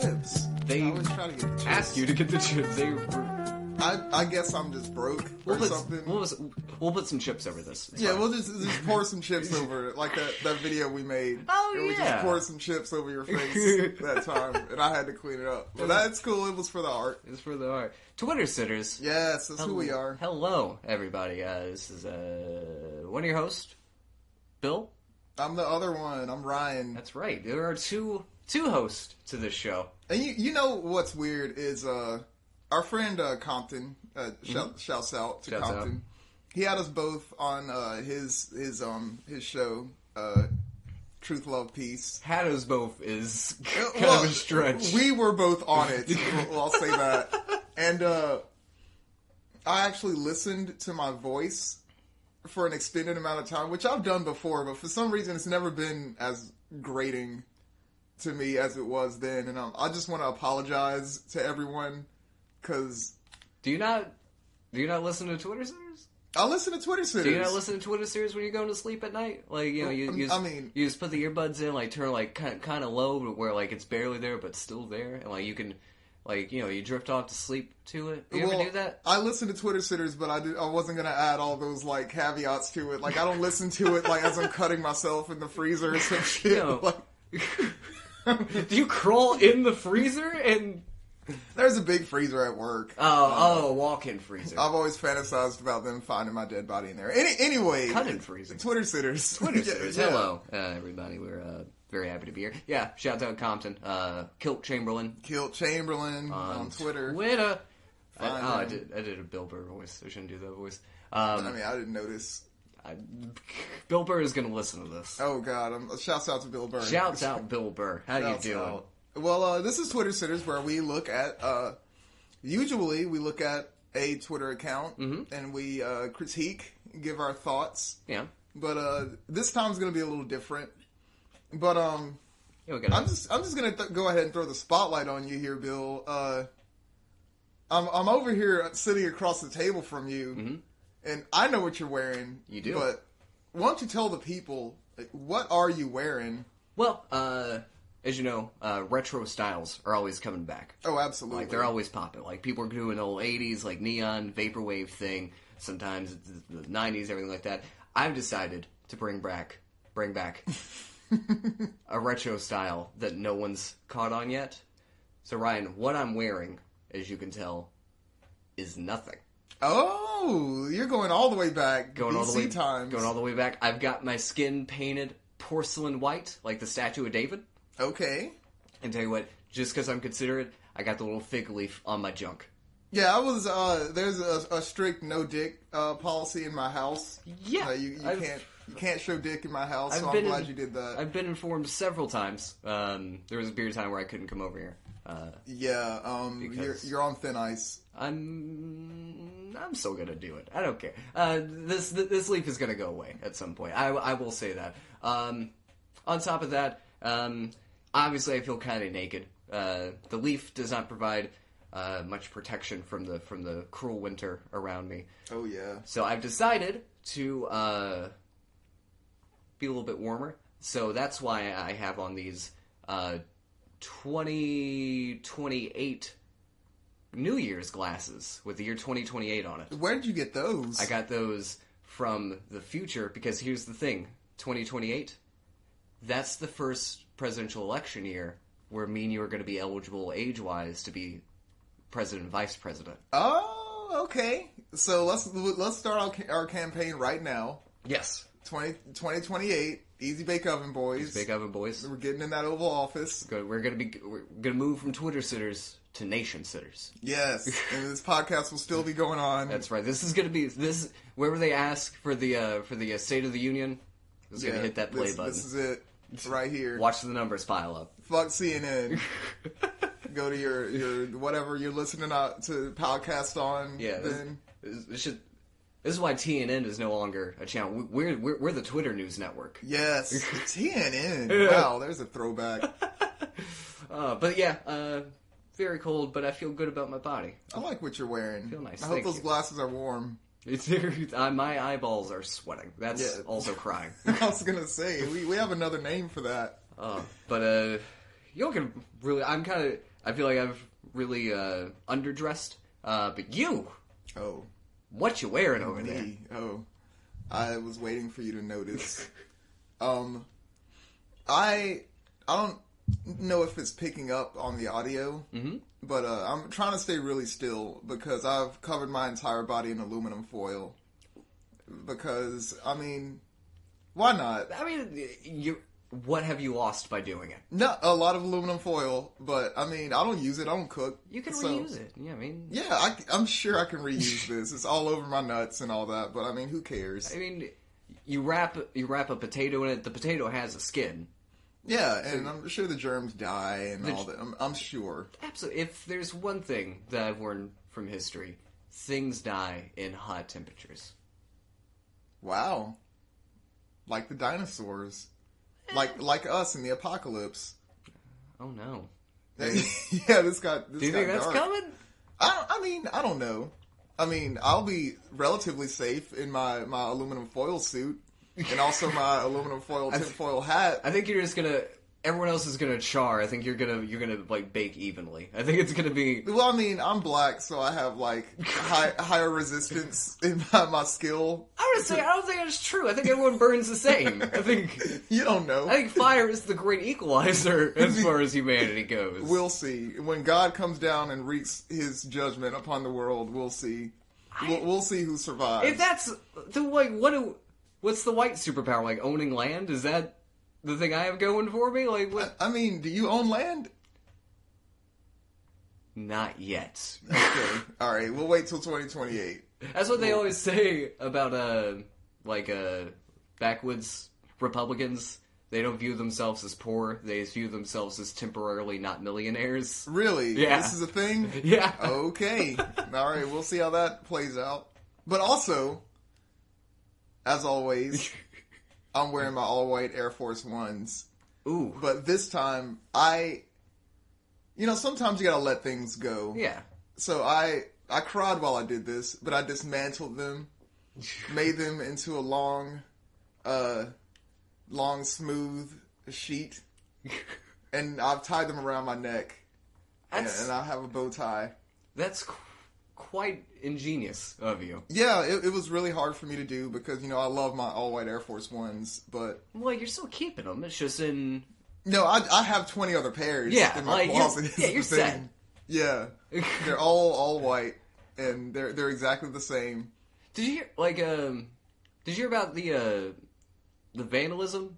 chips. They I always try to get the chips. asked you to get the chips. They I guess I'm just broke or something. We'll put some chips over this. It's Yeah, fine. we'll just pour some chips over it, like that video we made. Oh, where we yeah. just poured some chips over your face that time, and I had to clean it up. But that's cool. It was for the art. It's for the art. Twitter sitters. Yes, that's who we are. Hello, everybody. This is one of your hosts, Bill. I'm the other one. I'm Ryan. That's right. There are two hosts to this show. And you know what's weird is our friend Compton. Shouts out to Compton. He had us both on his show, Truth, Love, Peace. Had us both is kind of a stretch. We were both on it. I'll say that. And I actually listened to my voice for an extended amount of time, which I've done before, but for some reason it's never been as grating to me as it was then. And I just want to apologize to everyone, because... Do you not listen to Twitter series? I listen to Twitter series. Do you not listen to Twitter series when you're going to sleep at night? Like, you know, you just put the earbuds in, like, turn, like, kind of low, where, like, it's barely there, but still there, and, like, you can, like, you know, you drift off to sleep to it. You ever do that? I listen to Twitter sitters, but I wasn't going to add all those, like, caveats to it. Like, I don't listen to it, like, as I'm cutting myself in the freezer or some shit. You know, do you crawl in the freezer and... There's a big freezer at work. A walk-in freezer. I've always fantasized about them finding my dead body in there. Anyway. Cut-in freezer. Twitter sitters. Twitter sitters. Yeah. Hello, everybody. We're very happy to be here. Yeah, shout out Compton. Kilt Chamberlain. Kilt Chamberlain on Twitter. I did a Bill Burr voice. I shouldn't do that voice. I didn't notice. Bill Burr is going to listen to this. Oh, God. Shouts out to Bill Burr. Shouts out Bill Burr. How you doing? Out. Well, this is Twitter Sitters, where we look at, usually we look at a Twitter account, and we critique, give our thoughts. Yeah. But this time's going to be a little different. But I'm just going to go ahead and throw the spotlight on you here, Bill. I'm over here sitting across the table from you, and I know what you're wearing. You do. But why don't you tell the people, what are you wearing? Well, as you know, retro styles are always coming back. Oh, absolutely. Like, they're always popping. Like, people are doing the old 80s, like, neon, vaporwave thing. Sometimes it's the 90s, everything like that. I've decided to bring back a retro style that no one's caught on yet. So, Ryan, what I'm wearing, as you can tell, is nothing. Oh, you're going all the way back. Going all the way times. Going all the way back. I've got my skin painted porcelain white, like the statue of David. Okay. And tell you what, just because I'm considerate, I got the little fig leaf on my junk. Yeah, I was. There's a strict no dick policy in my house. Yeah, you can't show dick in my house. So I'm glad you did that. I've been informed several times. There was a period of time where I couldn't come over here. You're on thin ice. I'm still gonna do it. I don't care. This leaf is gonna go away at some point. I will say that. On top of that. Obviously, I feel kind of naked. The leaf does not provide much protection from the cruel winter around me. Oh yeah. So I've decided to be a little bit warmer. So that's why I have on these 2028 New Year's glasses with the year 2028 on it. Where did you get those? I got those from the future because here's the thing: 2028. That's the first presidential election year where me and you are going to be eligible age-wise to be president and vice president. Oh, okay. So let's start our campaign right now. Yes. 2028, Easy Bake Oven Boys. Easy Bake Oven Boys. We're getting in that Oval Office. We're going to move from Twitter sitters to nation sitters. Yes, and this podcast will still be going on. That's right. This is going to be wherever they ask for the State of the Union. Is going to hit that play button. This is it. Right here. Watch the numbers pile up. Fuck CNN. Go to your whatever you're listening to podcast on. Yeah. Then this is why TNN is no longer a channel. We're the Twitter news network. Yes, TNN. Wow, there's a throwback. But yeah, very cold, but I feel good about my body. I like what you're wearing. I feel nice. I hope those glasses are warm. My eyeballs are sweating. That's also crying. I was gonna say we have another name for that. But you can really. I'm kind of. I feel like I've really underdressed. But you, Oh, what you wearing over there? me. Oh, I was waiting for you to notice. I don't know if it's picking up on the audio, but I'm trying to stay really still because I've covered my entire body in aluminum foil. Because, I mean, why not? I mean, what have you lost by doing it? Not a lot of aluminum foil, but I mean, I don't use it. I don't cook. You can so, reuse it. Yeah, I mean... Yeah, I'm sure I can reuse this. It's all over my nuts and all that, but I mean, who cares? I mean, you wrap a potato in it. The potato has a skin. Yeah, and I'm sure the germs die and all that. I'm sure. Absolutely. If there's one thing that I've learned from history, things die in hot temperatures. Wow. Like the dinosaurs. Like us in the apocalypse. Oh no. Yeah, this got Do you think that's dark. coming? I don't know. I mean, I'll be relatively safe in my aluminum foil suit and also my aluminum foil tinfoil hat. I think you're just gonna. Everyone else is gonna char. I think you're gonna like bake evenly. I think it's gonna be. Well, I mean, I'm black, so I have like higher resistance in my skill. I would say I don't think that's true. I think everyone burns the same. I think You don't know. I think fire is the great equalizer as far as humanity goes. We'll see. When God comes down and wreaks his judgment upon the world, we'll see. We'll see who survives. If that's the like, what's the white superpower? Like owning land? Is that the thing I have going for me? Like what? I mean, do you own land? Not yet. Okay. All right. We'll wait till 2028. That's what they always say about backwoods Republicans. They don't view themselves as poor. They view themselves as temporarily not millionaires. Really? Yeah. This is a thing? Yeah. Okay. All right. We'll see how that plays out. But also, as always, I'm wearing my all-white Air Force Ones. Ooh. But this time, sometimes you gotta let things go. Yeah. So I cried while I did this, but I dismantled them, made them into a long, smooth sheet, and I've tied them around my neck, and I have a bow tie. That's quite ingenious of you. Yeah, it was really hard for me to do because, I love my all-white Air Force Ones, but... Well, you're still keeping them. It's just in... No, I have 20 other pairs in my closet. You're set. Yeah, they're all white, and they're exactly the same. Did you hear, did you hear about the vandalism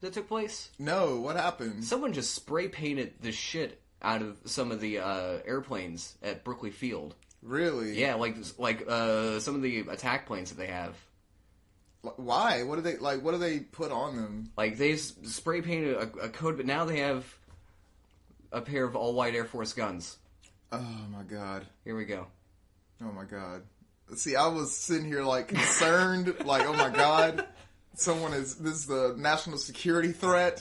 that took place? No, what happened? Someone just spray painted the shit out of some of the airplanes at Brookley Field. Really? Yeah, like some of the attack planes that they have. Why? What do they put on them? Like they spray painted a code, but now they have a pair of all white Air Force guns. Oh my god. Here we go. Oh my god. See, I was sitting here concerned, oh my god, this is the national security threat,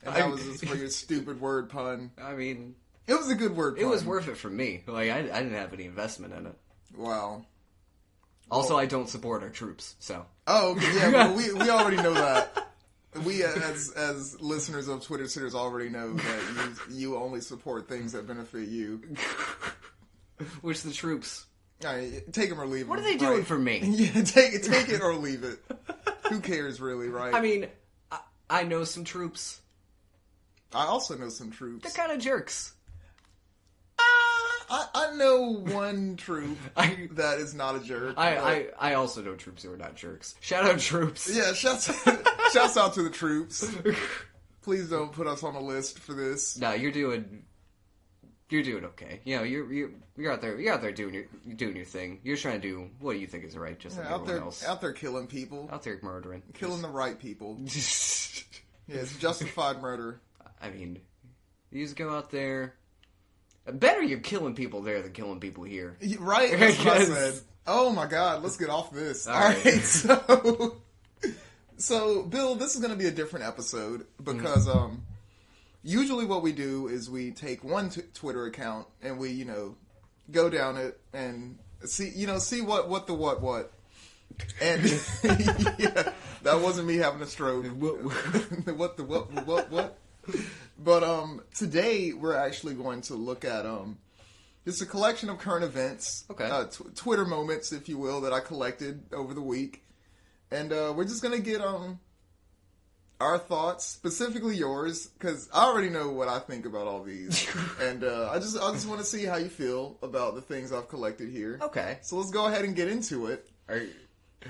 and that was just for your stupid word pun. I mean, it was a good word pun. It was worth it for me. I didn't have any investment in it. Wow. Also, I don't support our troops, so. Oh, okay, yeah, well, we already know that. We, as listeners of Twitter Sitters, already know that you only support things that benefit you. Which the troops. All right, take them or leave them. What are they doing for me? Yeah, take it or leave it. Who cares, really, right? I mean, I know some troops. I also know some troops. They're kind of jerks. I know one troop that is not a jerk. I also know troops who are not jerks. Shout out troops. Yeah, shouts out to the troops. Please don't put us on a list for this. No, you're doing okay. You're out there doing your thing. You're trying to do what you think is right, just like everyone else. Out there killing people. Out there murdering. Killing the right people. Yeah, it's justified murder. I mean, you just go out there. Better you're killing people there than killing people here. Right? That's what I said. Oh my god, let's get off this. All right, so Bill, this is going to be a different episode because usually what we do is we take one Twitter account and we, go down it and see what the what. And yeah, that wasn't me having a stroke. What? But today we're actually going to look at just a collection of current events, Okay. Twitter moments, if you will, that I collected over the week, and we're just gonna get our thoughts, specifically yours, because I already know what I think about all these, and I just want to see how you feel about the things I've collected here. Okay. So let's go ahead and get into it. Are you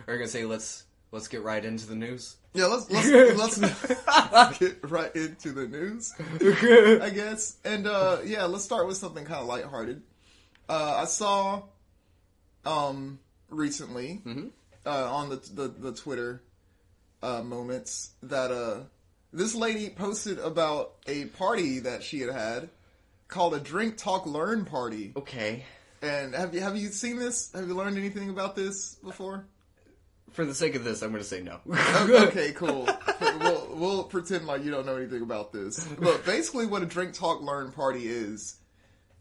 gonna say let's get right into the news? Yeah, let's get right into the news, I guess. And yeah, let's start with something kind of lighthearted. I saw recently on the Twitter moments that this lady posted about a party that she had called a Drink Talk Learn party. Okay. And have you seen this? Have you learned anything about this before? For the sake of this, I'm going to say no. Okay, cool. We'll pretend like you don't know anything about this. But basically what a Drink Talk Learn party is,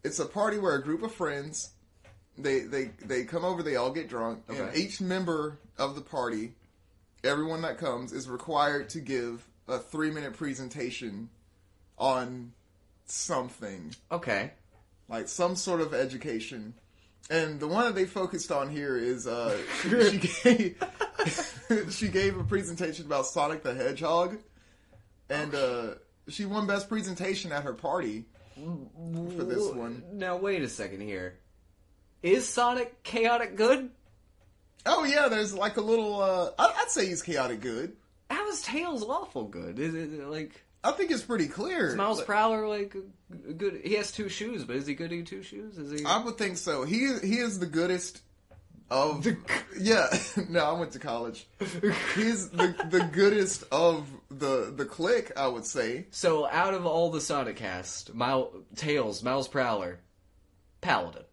it's a party where a group of friends, they come over, they all get drunk, and Okay. each member of the party, everyone that comes, is required to give a 3-minute presentation on something. Okay. Like some sort of education. And the one that they focused on here is she gave a presentation about Sonic the Hedgehog, and she won best presentation at her party for this one. Now, wait a second here. Is Sonic chaotic good? Oh yeah, there's like a little. I'd say he's chaotic good. How is Tails awful good? Is it like... I think it's pretty clear. Is Miles Prowler like good? He has 2 shoes, but is he good at 2 shoes? Is he? I would think so. He is the goodest of yeah. No, I went to college. He's the goodest of the clique, I would say. So out of all the Sonic cast, Tails, Miles Prowler, Paladin.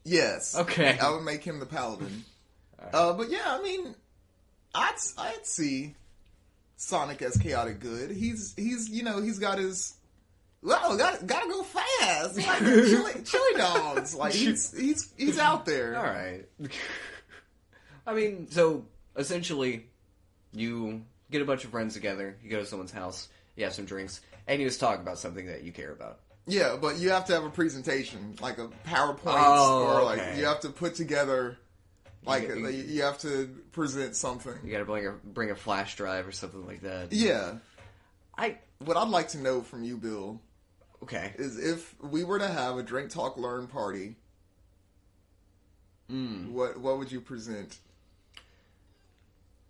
Yes. Okay. I would make him the paladin. But yeah, I mean, I'd see Sonic as chaotic good. He's he's got his gotta go fast like chili dogs. Like he's out there. All right. I mean, so essentially, you get a bunch of friends together, you go to someone's house, you have some drinks, and you just talk about something that you care about. Yeah, but you have to have a presentation, like a PowerPoint, or like okay. you have to put together. Like, you have to present something. You gotta bring a flash drive or something like that. Yeah. I What I'd like to know from you, Bill, okay. is if we were to have a Drink Talk Learn party, what would you present?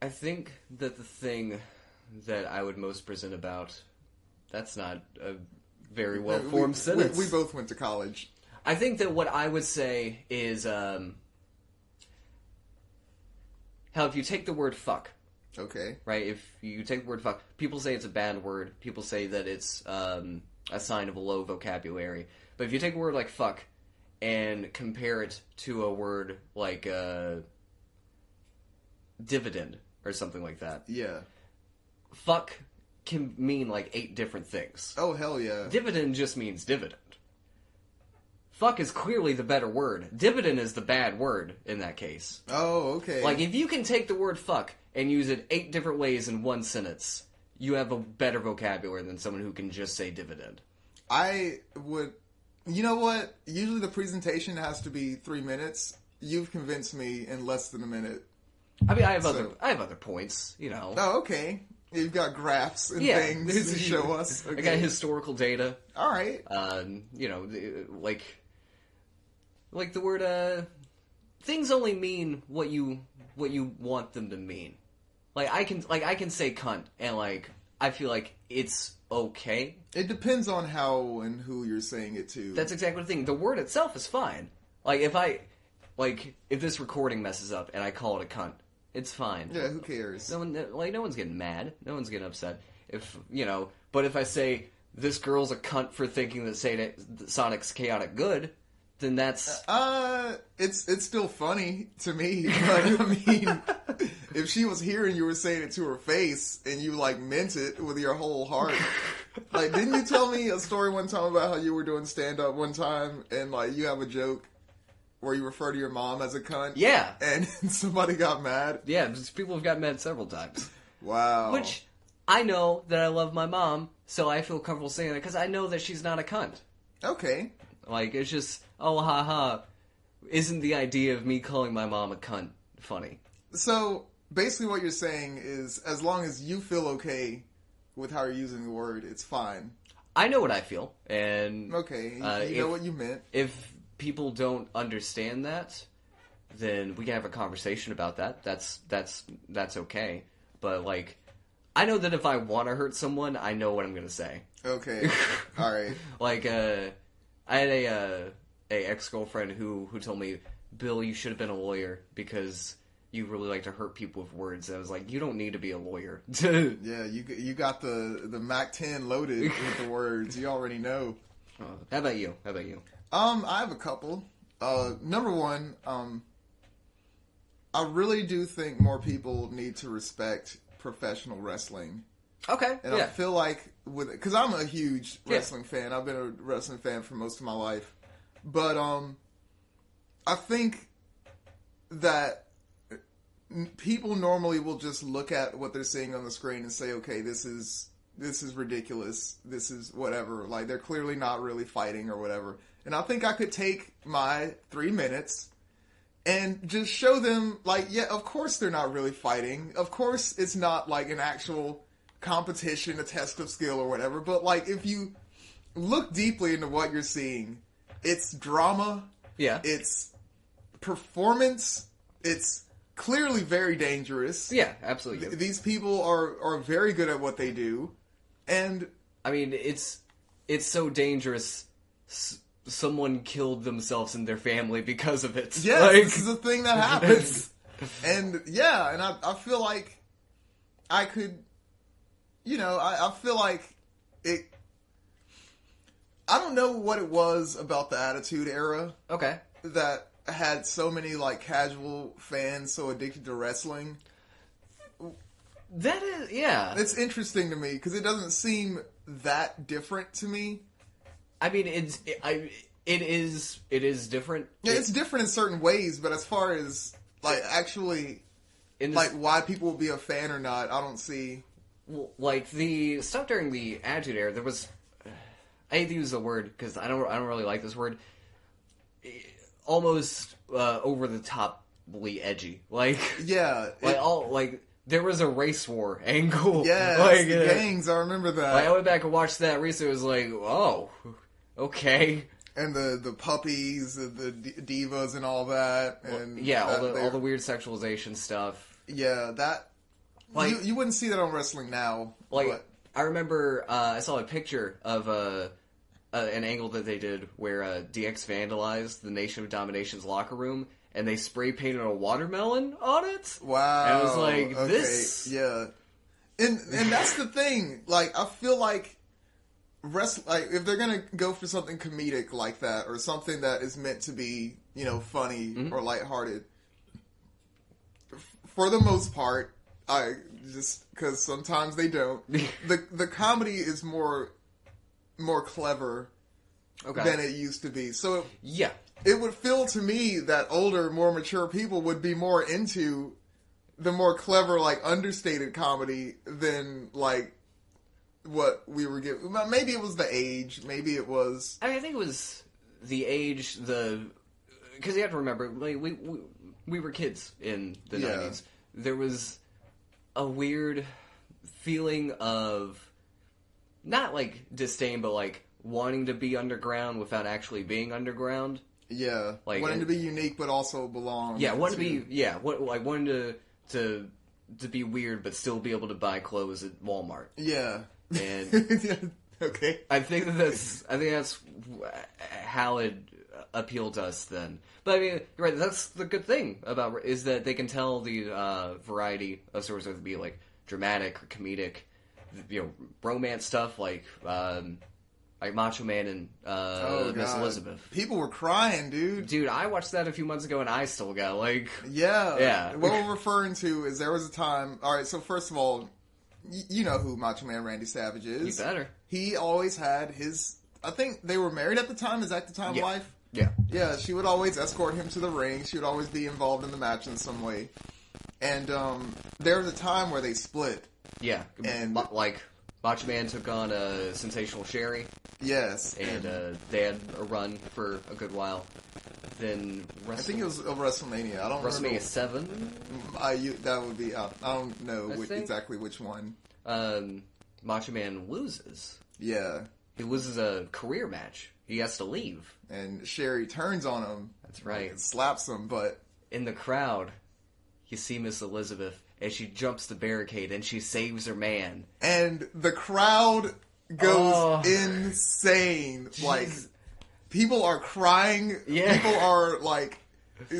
I think that the thing that I would most present about, that's not a very well-formed sentence. We both went to college. I think that what I would say is, how if you take the word fuck, Okay. right? If you take the word fuck, people say it's a bad word. People say that it's a sign of a low vocabulary. But if you take a word like fuck and compare it to a word like dividend or something like that, Yeah. fuck can mean like 8 different things. Oh, hell yeah. Dividend just means dividend. Fuck is clearly the better word. Dividend is the bad word in that case. Oh, okay. Like, if you can take the word fuck and use it 8 different ways in one sentence, you have a better vocabulary than someone who can just say dividend. I would... You know what? Usually the presentation has to be 3 minutes. You've convinced me in less than a minute. I mean, I have other points, you know. Oh, okay. You've got graphs and things to show us. Okay. I got historical data. All right. You know, like the word, things only mean what you want them to mean. Like I can say cunt and like I feel like it's okay. It depends on how and who you're saying it to. That's exactly the thing. The word itself is fine. Like if this recording messes up and I call it a cunt, it's fine. Yeah, who cares? No one's getting mad. No one's getting upset. But if I say this girl's a cunt for thinking that Sonic's chaotic good, then that's... It's still funny to me, but I mean, if she was here and you were saying it to her face and you, like, meant it with your whole heart, like, didn't you tell me a story one time about how you were doing stand-up one time and, like, you have a joke where you refer to your mom as a cunt? Yeah. And somebody got mad? Yeah, people have gotten mad several times. Wow. Which, I know that I love my mom, so I feel comfortable saying that because I know that she's not a cunt. Okay. Like, it's just, oh, haha, isn't the idea of me calling my mom a cunt funny? So, basically what you're saying is, as long as you feel okay with how you're using the word, it's fine. I know what I feel, and... Okay, you know what you meant. If people don't understand that, then we can have a conversation about that. That's okay. But, like, I know that if I want to hurt someone, I know what I'm going to say. Okay. Alright. Like, I had a ex-girlfriend who told me, Bill, you should have been a lawyer because you really like to hurt people with words. And I was like, you don't need to be a lawyer. Yeah, you got the Mac 10 loaded with the words. You already know. How about you? I have a couple. Number one, I really do think more people need to respect professional wrestling. Okay. And I feel like because I'm a huge wrestling fan. I've been a wrestling fan for most of my life. But I think that people normally will just look at what they're seeing on the screen and say, okay, this is ridiculous. This is whatever. Like, they're clearly not really fighting or whatever. And I think I could take my 3 minutes and just show them, like, yeah, of course they're not really fighting. Of course it's not, like, an actual competition, a test of skill or whatever. But, like, if you look deeply into what you're seeing, it's drama. Yeah. It's performance. It's clearly very dangerous. Yeah, absolutely. These people are very good at what they do. And I mean, it's so dangerous. Someone killed themselves and their family because of it. Yes, this is a thing that happens. And yeah, and I feel like I could, I feel like it. I don't know what it was about the Attitude Era. Okay. That had so many, like, casual fans so addicted to wrestling. That is, yeah. It's interesting to me, because it doesn't seem that different to me. I mean, it is different. Yeah, it's different in certain ways, but as far as, like, actually, like, why people will be a fan or not, I don't see. Well, like, the stuff during the Attitude Era, there was... I hate to use the word, because I don't really like this word. Almost over the toply edgy, like yeah, there was a race war angle. Yeah, like, the gangs. I remember that. Like, I went back and watched that recently. It was like, oh, okay. And the puppies, the divas, and all that, and yeah, all the weird sexualization stuff. Yeah, that like you wouldn't see that on wrestling now. Like, but. I remember I saw a picture of an angle that they did where DX vandalized the Nation of Domination's locker room, and they spray painted a watermelon on it. Wow! And I was like, this, yeah, and that's the thing. Like, I feel like like, if they're gonna go for something comedic like that, or something that is meant to be, funny or lighthearted, for the most part, just because sometimes they don't. the comedy is more clever than it used to be. So it would feel to me that older, more mature people would be more into the more clever, like, understated comedy than, like, what we were given. Maybe it was the age. Maybe it was... I think it was the age, because you have to remember, like, we were kids in the 90s. There was a weird feeling of... not, like, disdain, but, like, wanting to be underground without actually being underground. Yeah. Like, wanting to be unique, but also belong. Yeah, wanting to be weird, but still be able to buy clothes at Walmart. Yeah. And... okay. I think that's how it appealed to us then. But, I mean, you're right, that's the good thing about is that they can tell the variety of stories, whether it be, like, dramatic or comedic, romance stuff like Macho Man and Miss Elizabeth. People were crying, dude. Dude, I watched that a few months ago and I still got yeah. What we're referring to is there was a time. All right, so first of all, you know who Macho Man Randy Savage is. You better. He always had his. I think they were married at the time. Is that the time of life? Yeah. Yeah. She would always escort him to the ring. She would always be involved in the match in some way. And there was a time where they split. Yeah, and like Macho Man took on Sensational Sherry, Yes. and they had a run for a good while. Then I think it was WrestleMania. I don't WrestleMania remember. 7. That would be. I don't know I think. exactly which one. Macho Man loses. Yeah. He loses a career match. He has to leave. And Sherry turns on him. That's right. And slaps him, but In the crowd, you see Miss Elizabeth as she jumps the barricade and she saves her man. and the crowd goes insane. Like people are crying. Yeah. People are like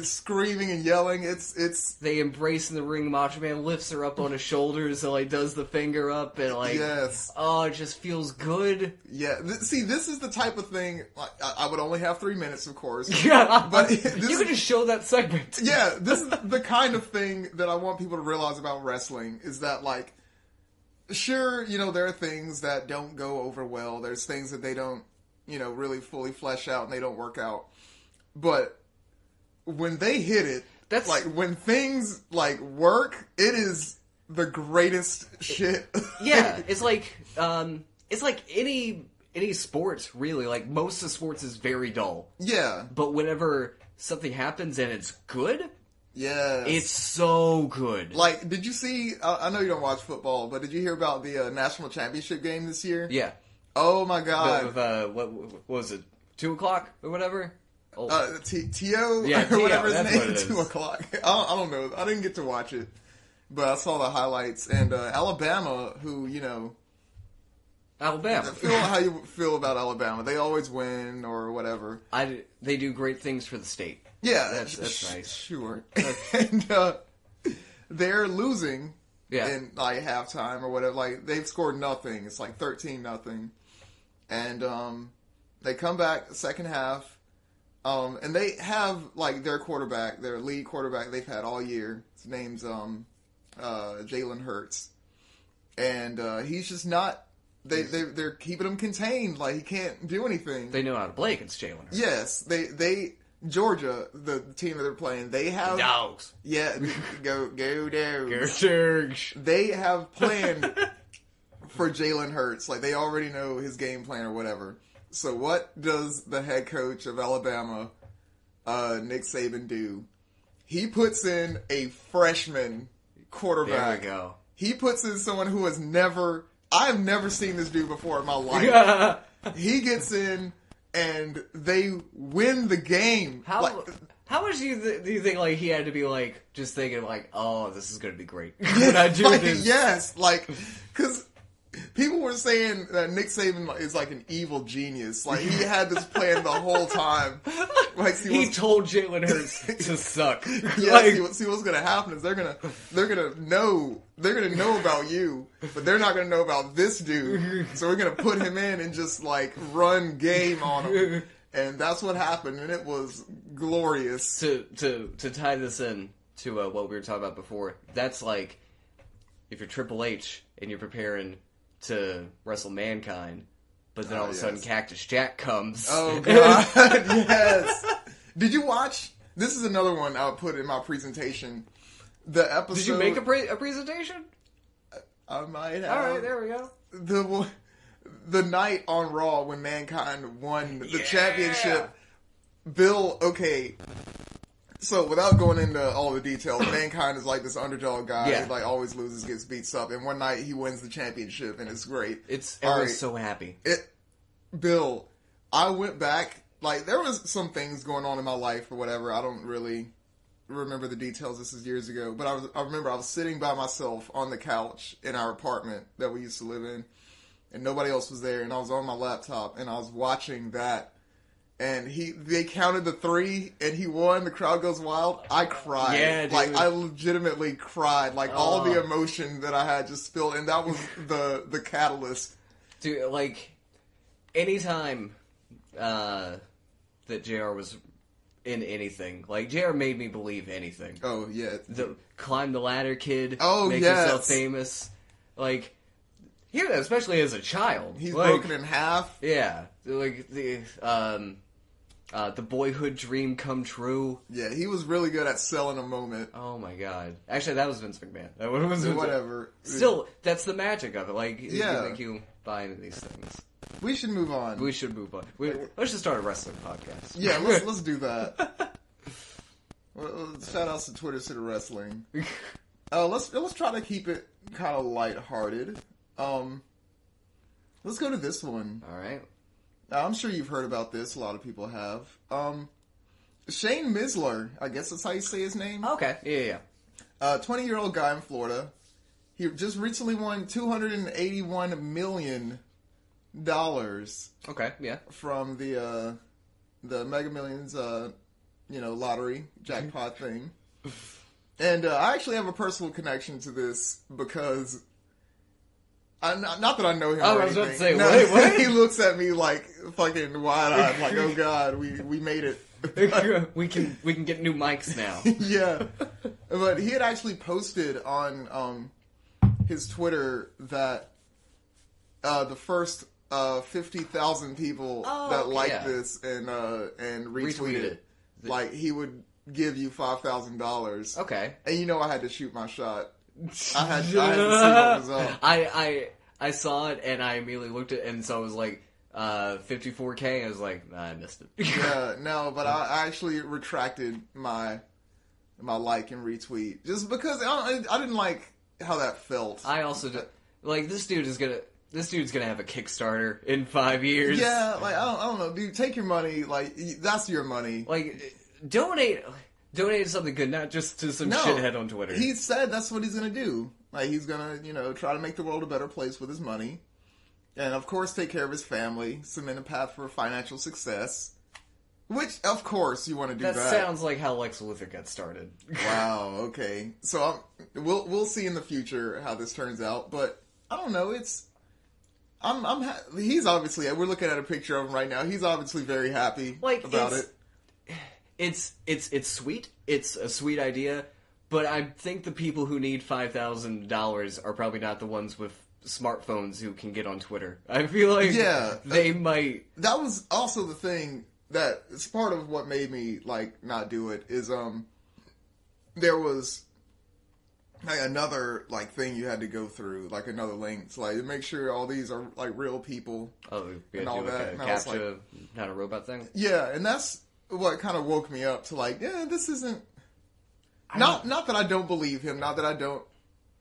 screaming and yelling. It's They embrace in the ring. Macho Man lifts her up on his shoulders and like does the finger up and like yes. oh, it just feels good. Yeah. See, this is the type of thing. Like, I would only have 3 minutes, of course. Yeah, But you this could just show that segment. Yeah, this is the kind of thing that I want people to realize about wrestling is that, like, sure, there are things that don't go over well. There's things that they don't, really fully flesh out and they don't work out. But when they hit it, That's- like, when things, like, work, it is the greatest shit. Yeah, it's like any sports really. Like most of sports is very dull, Yeah. but whenever something happens and it's good, Yes. it's so good. Like, did you see, I know you don't watch football, but did you hear about the national championship game this year? Yeah. Oh my god. With, what was it? 2:00 or whatever. Oh. Tio, Yeah, or Tio, whatever his that's name, what it is. 2 o'clock. I don't know. I didn't get to watch it, but I saw the highlights. And Alabama, who Alabama. feel how you feel about Alabama. They always win or whatever. They do great things for the state. Yeah, That's nice. Sure. And they're losing Yeah. in like halftime or whatever. Like they've scored nothing. It's like 13-0, and they come back second half. And they have like their quarterback, their lead quarterback they've had all year. His name's Jalen Hurts, and he's just not. They're keeping him contained. Like he can't do anything. They know how to play against Jalen Hurts. Yes, they Georgia, the team that they're playing, they have Dogs. Yeah, go dogs. Dogs. They have planned for Jalen Hurts. Like they already know his game plan or whatever. So what does the head coach of Alabama, Nick Saban, do? He puts in a freshman quarterback. There we go. He puts in someone who I have never seen this dude before in my life. He gets in and they win the game. How much do you think like he had to be like just thinking like, oh, this is gonna be great when I do like, this? Yes, like because people were saying that Nick Saban is like an evil genius. Like he had this plan the whole time. Like he told Jalen Hurts to suck. Yes, see what's gonna happen is they're gonna know about you, but they're not gonna know about this dude. So we're gonna put him in and just like run game on him. And that's what happened, and it was glorious. To tie this in to what we were talking about before, that's like if you're Triple H and you're preparing to wrestle Mankind, but then all of a sudden Cactus Jack comes. Oh god, yes. Did you watch? This is another one I'll put in my presentation. The episode. Did you make a presentation? I might have. All right, there we go. The night on Raw when Mankind won the championship. Bill, okay. So without going into all the details, Mankind is like this underdog guy. Yeah. He like always loses, gets beats up, and one night he wins the championship, and it's great. Everyone's so happy. Bill, I went back. Like there was some things going on in my life or whatever. I don't really remember the details. This is years ago, but I remember I was sitting by myself on the couch in our apartment that we used to live in, and nobody else was there. And I was on my laptop and I was watching that. And they counted the 3, and he won. The crowd goes wild. I cried. Yeah, dude. Like I legitimately cried. Like all the emotion that I had just spilled, and that was the catalyst. Dude, like anytime that JR was in anything, like JR made me believe anything. Oh yeah, The climb the ladder kid. Oh, make yes. yourself famous. Like hear that, especially as a child. he's like, broken in half. Yeah, like The boyhood dream come true. Yeah, he was really good at selling a moment. Oh my god! Actually, that was Vince McMahon. That was Vince Whatever. Still, that's the magic of it. Like, Yeah. you make you buy into these things. We should move on. We should move on. Let's just start a wrestling podcast. Yeah, let's do that. Shout outs to Twitter City Wrestling. Let's try to keep it kind of lighthearted. Let's go to this one. All right. I'm sure you've heard about this. A lot of people have. Shane Misler, I guess that's how you say his name. Okay. Yeah. 20-year-old guy in Florida. He just recently won $281 million Okay. Yeah. from the Mega Millions, lottery jackpot thing. And I actually have a personal connection to this because, not that I know him or I was about to anything. say, wait, what? He looks at me like fucking wide-eyed, like, oh god, we made it. we can get new mics now. Yeah. But he had actually posted on his Twitter that the first 50,000 people that liked this and retweeted it, like, he would give you $5,000. Okay. And I had to shoot my shot. I had to see what was up. I saw it and I immediately looked at it and so I was like, 54K. I was like, nah, I missed it. Yeah, no, but I actually retracted my like and retweet just because I didn't like how that felt. I also like this dude's gonna have a Kickstarter in 5 years. Yeah, like I don't know, dude. Take your money, like that's your money. Like donate to something good, not just to some shithead on Twitter. He said that's what he's gonna do. Like he's gonna, try to make the world a better place with his money, and of course take care of his family, cement a path for financial success. Which, of course, you want to do that. That sounds like how Lex Luthor got started. Wow. Okay. So we'll see in the future how this turns out, but I don't know. He's obviously, we're looking at a picture of him right now. He's obviously very happy about it. It's sweet. It's a sweet idea, but I think the people who need $5,000 are probably not the ones with smartphones who can get on Twitter. I feel like they might. That was also the thing that it's part of what made me like not do it is there was like another like thing you had to go through, like another link to like make sure all these are like real people. Oh, and all that. And CAPTCHA, not a robot thing. Yeah, and that's what kind of woke me up to like, yeah, this isn't. Not that I don't believe him, not that I don't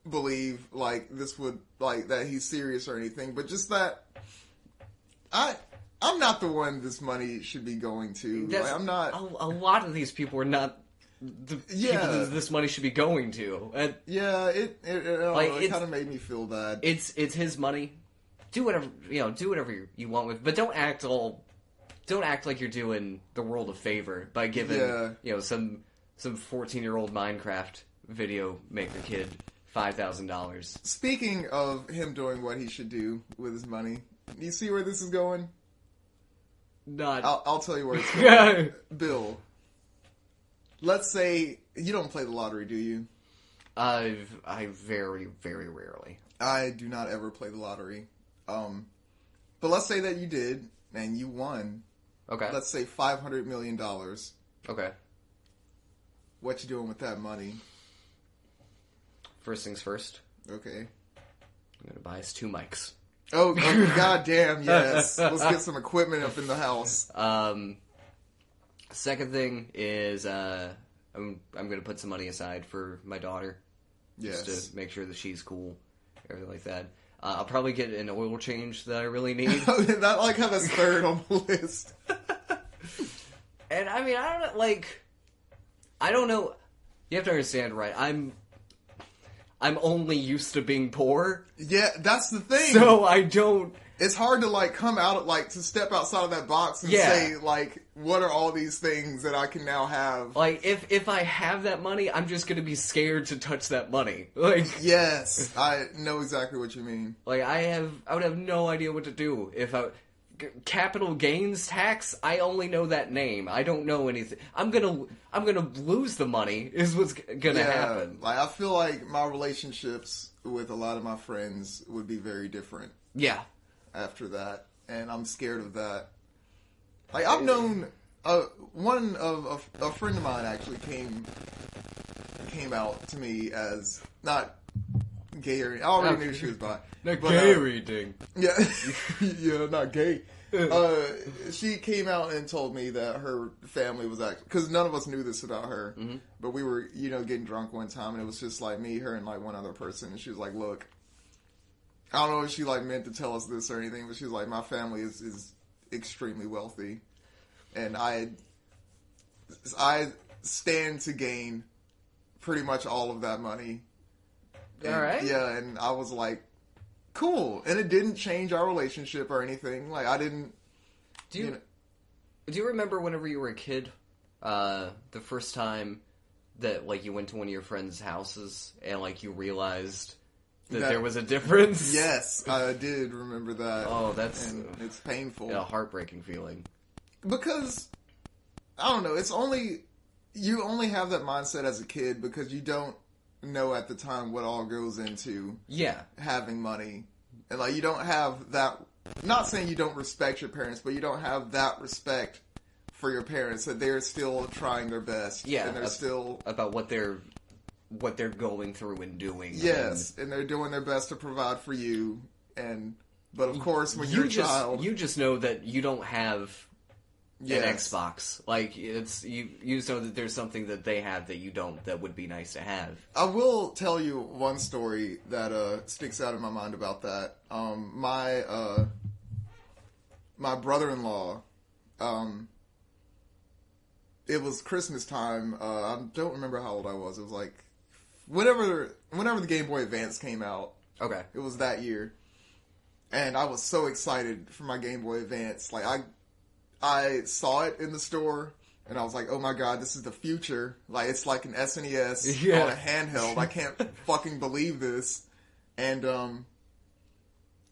believe like this would like that he's serious or anything, but just that I'm not the one this money should be going to. Like, I'm not. A lot of these people are not the people that this money should be going to. It kind of made me feel bad. It's his money. Do whatever you want with, but don't act like you're doing the world a favor by giving some 14-year-old Minecraft video maker kid $5,000. Speaking of him doing what he should do with his money, you see where this is going? I'll tell you where it's going. Bill, let's say you don't play the lottery, do you? I very, very rarely. I do not ever play the lottery. But let's say that you did and you won. Okay. Let's say $500 million. Okay. What you doing with that money? First things first. Okay. I'm gonna buy us 2 mics. Oh goddamn, yes. Let's get some equipment up in the house. Second thing is I'm gonna put some money aside for my daughter. Yes. Just to make sure that she's cool, everything like that. I'll probably get an oil change that I really need. I like how that's third on the list. And I mean, I don't know. You have to understand, right? I'm only used to being poor. Yeah, that's the thing. So I don't. It's hard to come out to step outside of that box and say what are all these things that I can now have? Like if I have that money, I'm just gonna be scared to touch that money. Yes, I know exactly what you mean. I would have no idea what to do if capital gains tax. I only know that name. I don't know anything. I'm gonna lose the money. Is what's gonna happen. I feel like my relationships with a lot of my friends would be very different. Yeah. After that, and I'm scared of that. I've known one of a friend of mine actually came out to me as not gay or I already knew she was bi. Not gay reading. Yeah, yeah, not gay. She came out and told me that her family was actually, because none of us knew this about her, but we were, getting drunk one time, and it was just like me, her, and like one other person, and she was like, "Look, I don't know if she like meant to tell us this or anything, but she was like, my family is extremely wealthy, and I stand to gain pretty much all of that money." And, all right. Yeah, and I was like, cool. And it didn't change our relationship or anything. Like, I didn't... Do you remember whenever you were a kid, the first time that, like, you went to one of your friends' houses and, like, you realized that there was a difference? Yes, I did remember that. Oh, that's... And it's painful. A heartbreaking feeling. Because, I don't know, you only have that mindset as a kid because you don't know at the time what all goes into having money. And like you don't have that, not saying you don't respect your parents, but you don't have that respect for your parents that they're still trying their best. Yeah. And they're still about what they're going through and doing. Yes, and they're doing their best to provide for you. But of course when you're a child, you just know that you don't have yes. an Xbox. Like, it's you just know that there's something that they have that you don't, that would be nice to have. I will tell you one story that sticks out in my mind about that. My brother-in-law, it was Christmas time. I don't remember how old I was. It was like whenever the Game Boy Advance came out. Okay. It was that year. And I was so excited for my Game Boy Advance. Like, I saw it in the store, and I was like, oh my god, this is the future. Like, it's like an SNES on a handheld. I can't fucking believe this. And,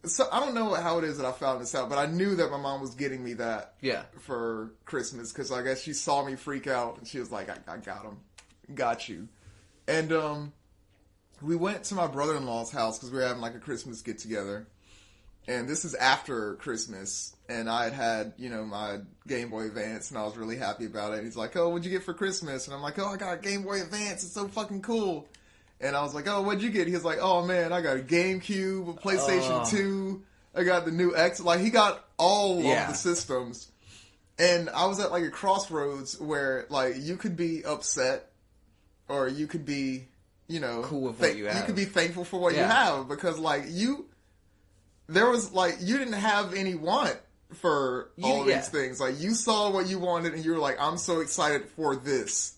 so I don't know how it is that I found this out, but I knew that my mom was getting me that for Christmas, because I guess she saw me freak out, and she was like, I got him. Got you. And, we went to my brother-in-law's house, because we were having like a Christmas get-together. And this is after Christmas, and I had my Game Boy Advance, and I was really happy about it. And he's like, oh, what'd you get for Christmas? And I'm like, oh, I got a Game Boy Advance. It's so fucking cool. And I was like, oh, what'd you get? He was like, oh, man, I got a GameCube, a PlayStation 2. I got the new X. Like, he got all of the systems. And I was at, like, a crossroads where, like, you could be upset, or you could be, cool with what you have. You could be thankful for what you have, because, like, there was, like, you didn't have any want for all of these things. Like, you saw what you wanted, and you were like, I'm so excited for this.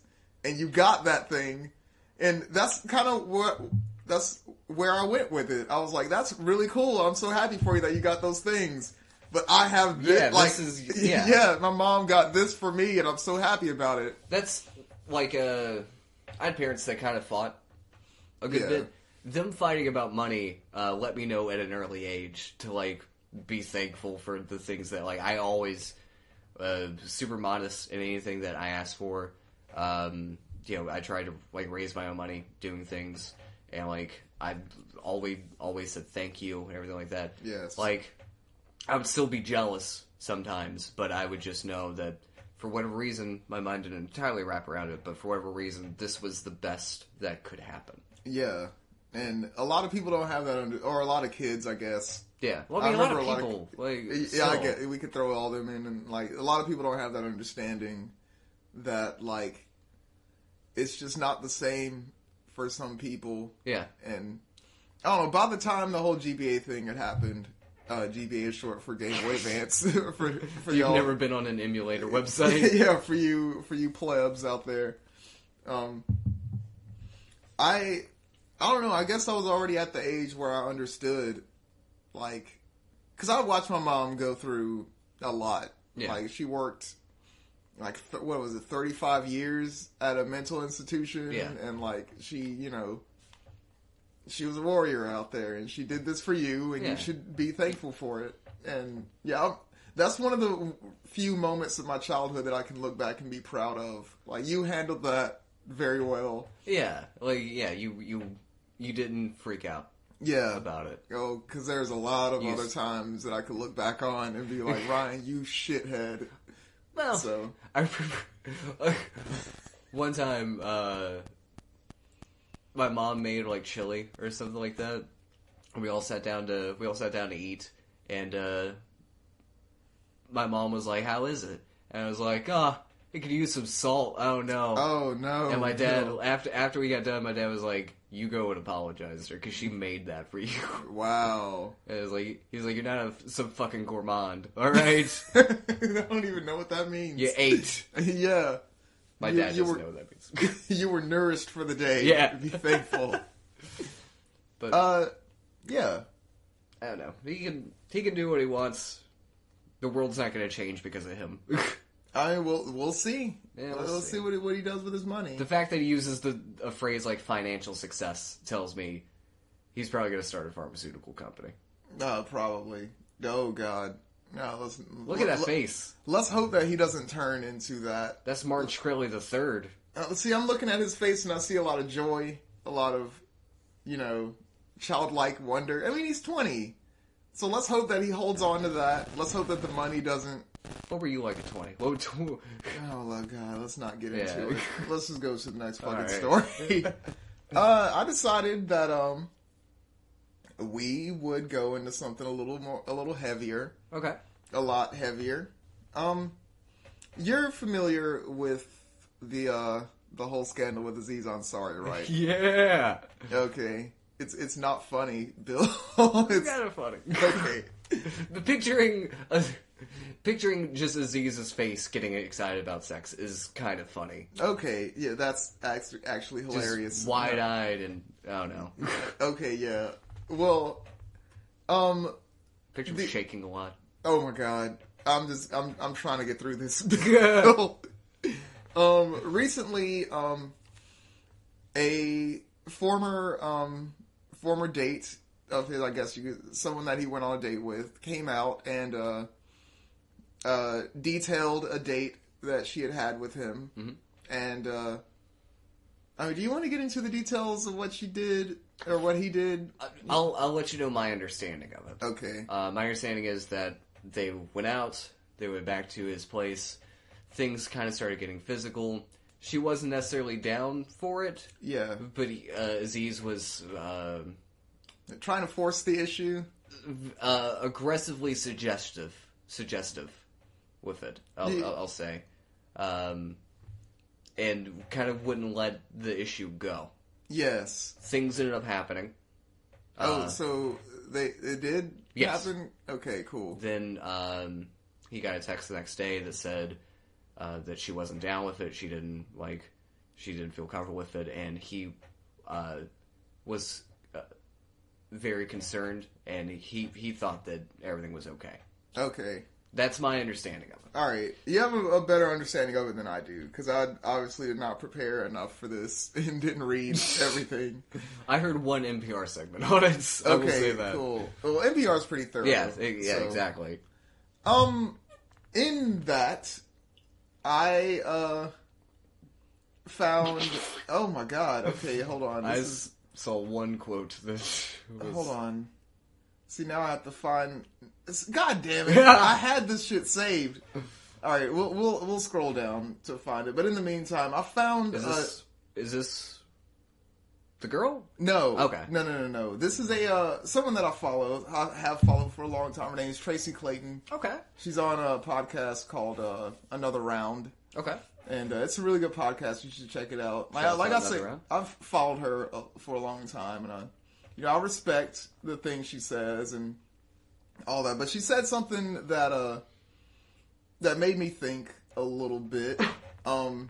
And you got that thing. And that's kind of that's where I went with it. I was like, that's really cool. I'm so happy for you that you got those things. But I have this, my mom got this for me, and I'm so happy about it. That's, like, I had parents that kind of fought a good bit. Them fighting about money let me know at an early age to, like, be thankful for the things that, like, I always super modest in anything that I asked for. I try to, like, raise my own money doing things, and, like, I always said thank you and everything like that. Yes. Like, I would still be jealous sometimes, but I would just know that for whatever reason, my mind didn't entirely wrap around it, but for whatever reason, this was the best that could happen. Yeah. And a lot of people don't have that, or a lot of kids, I guess. Yeah, well, I mean, a lot of people. I get it. We could throw all them in, and like a lot of people don't have that understanding that like it's just not the same for some people. Yeah, and I don't know. By the time the whole GBA thing had happened, GBA is short for Game Boy Advance. for You've y'all. Never been on an emulator website. Yeah, for you plebs out there. I don't know, I guess I was already at the age where I understood, like, because I watched my mom go through a lot. Yeah. Like, she worked, like, 35 years at a mental institution? Yeah. And, like, she she was a warrior out there, and she did this for you, and you should be thankful for it. And, that's one of the few moments of my childhood that I can look back and be proud of. Like, you handled that very well. Yeah. Like, you didn't freak out about it. Oh, because there's a lot of other times that I could look back on and be like, Ryan, you shithead. Well, So I remember one time, my mom made like chili or something like that. And we all sat down to eat, and my mom was like, "How is it?" And I was like, "Oh, it could use some salt. Oh no." oh no. And my dad, no. after we got done, my dad was like, "You go and apologize to her because she made that for you." Wow. And it was like, he's like, "You're not some fucking gourmand, all right? I don't even know what that means. You ate." Yeah. My You- dad you doesn't were- know what that means. You were nourished for the day. Yeah. Be thankful. But Yeah. I don't know. He can do what he wants. The world's not going to change because of him. I mean, we'll see. Yeah, we'll see what he does with his money. The fact that he uses a phrase like financial success tells me he's probably going to start a pharmaceutical company. Probably. Oh God. No. Look at that face. Let's hope that he doesn't turn into that. That's Martin Shkreli the third. See, I'm looking at his face and I see a lot of joy, a lot of, childlike wonder. I mean, he's 20. So let's hope that he holds on to that. Let's hope that the money doesn't... What were you like at 20? What? Oh, God, let's not get Yeah. into it. Let's just go to the next fucking Alright. story. I decided that we would go into something a little heavier. Okay. A lot heavier. You're familiar with the whole scandal with Aziz Ansari, right? Yeah. Okay. It's not funny, Bill. It's kind of funny. Okay. The picturing just Aziz's face getting excited about sex is kind of funny. Okay, yeah, that's actually hilarious. Just wide-eyed and I don't know. Okay, yeah. Well, Picture him shaking a lot. oh my God. I'm trying to get through this. Recently, a former date of his, I guess someone that he went on a date with, came out and detailed a date that she had with him. Mm-hmm. And I mean, do you want to get into the details of what she did or what he did? I'll let you know my understanding of it. Okay. My understanding is that they went out, they went back to his place, things kind of started getting physical. She wasn't necessarily down for it. Yeah. But Aziz was trying to force the issue. Aggressively suggestive with it. I'll say, and kind of wouldn't let the issue go. Yes. Things ended up happening. So it did yes. happen? Okay, cool. Then he got a text the next day that said that she wasn't down with it. She didn't feel comfortable with it, and he was very concerned, and he thought that everything was okay. Okay. That's my understanding of it. All right. You have a better understanding of it than I do, because I obviously did not prepare enough for this and didn't read everything. I heard one NPR segment on it. I will say that. Cool. Well, NPR is pretty thorough. Yeah, so. exactly. In that, I found. Oh my God. Okay, hold on. I saw one quote that was... Hold on. See, now I have to find. God damn it! I had this shit saved. All right, we'll scroll down to find it. But in the meantime, I found. Is this the girl? No. Okay. No. This is someone that I follow. I have followed for a long time. Her name is Tracy Clayton. Okay. She's on a podcast called Another Round. Okay. And it's a really good podcast. You should check it out. Shout Like out I said, Another Round. I've followed her for a long time, and I respect the things she says and all that. But she said something that that made me think a little bit. All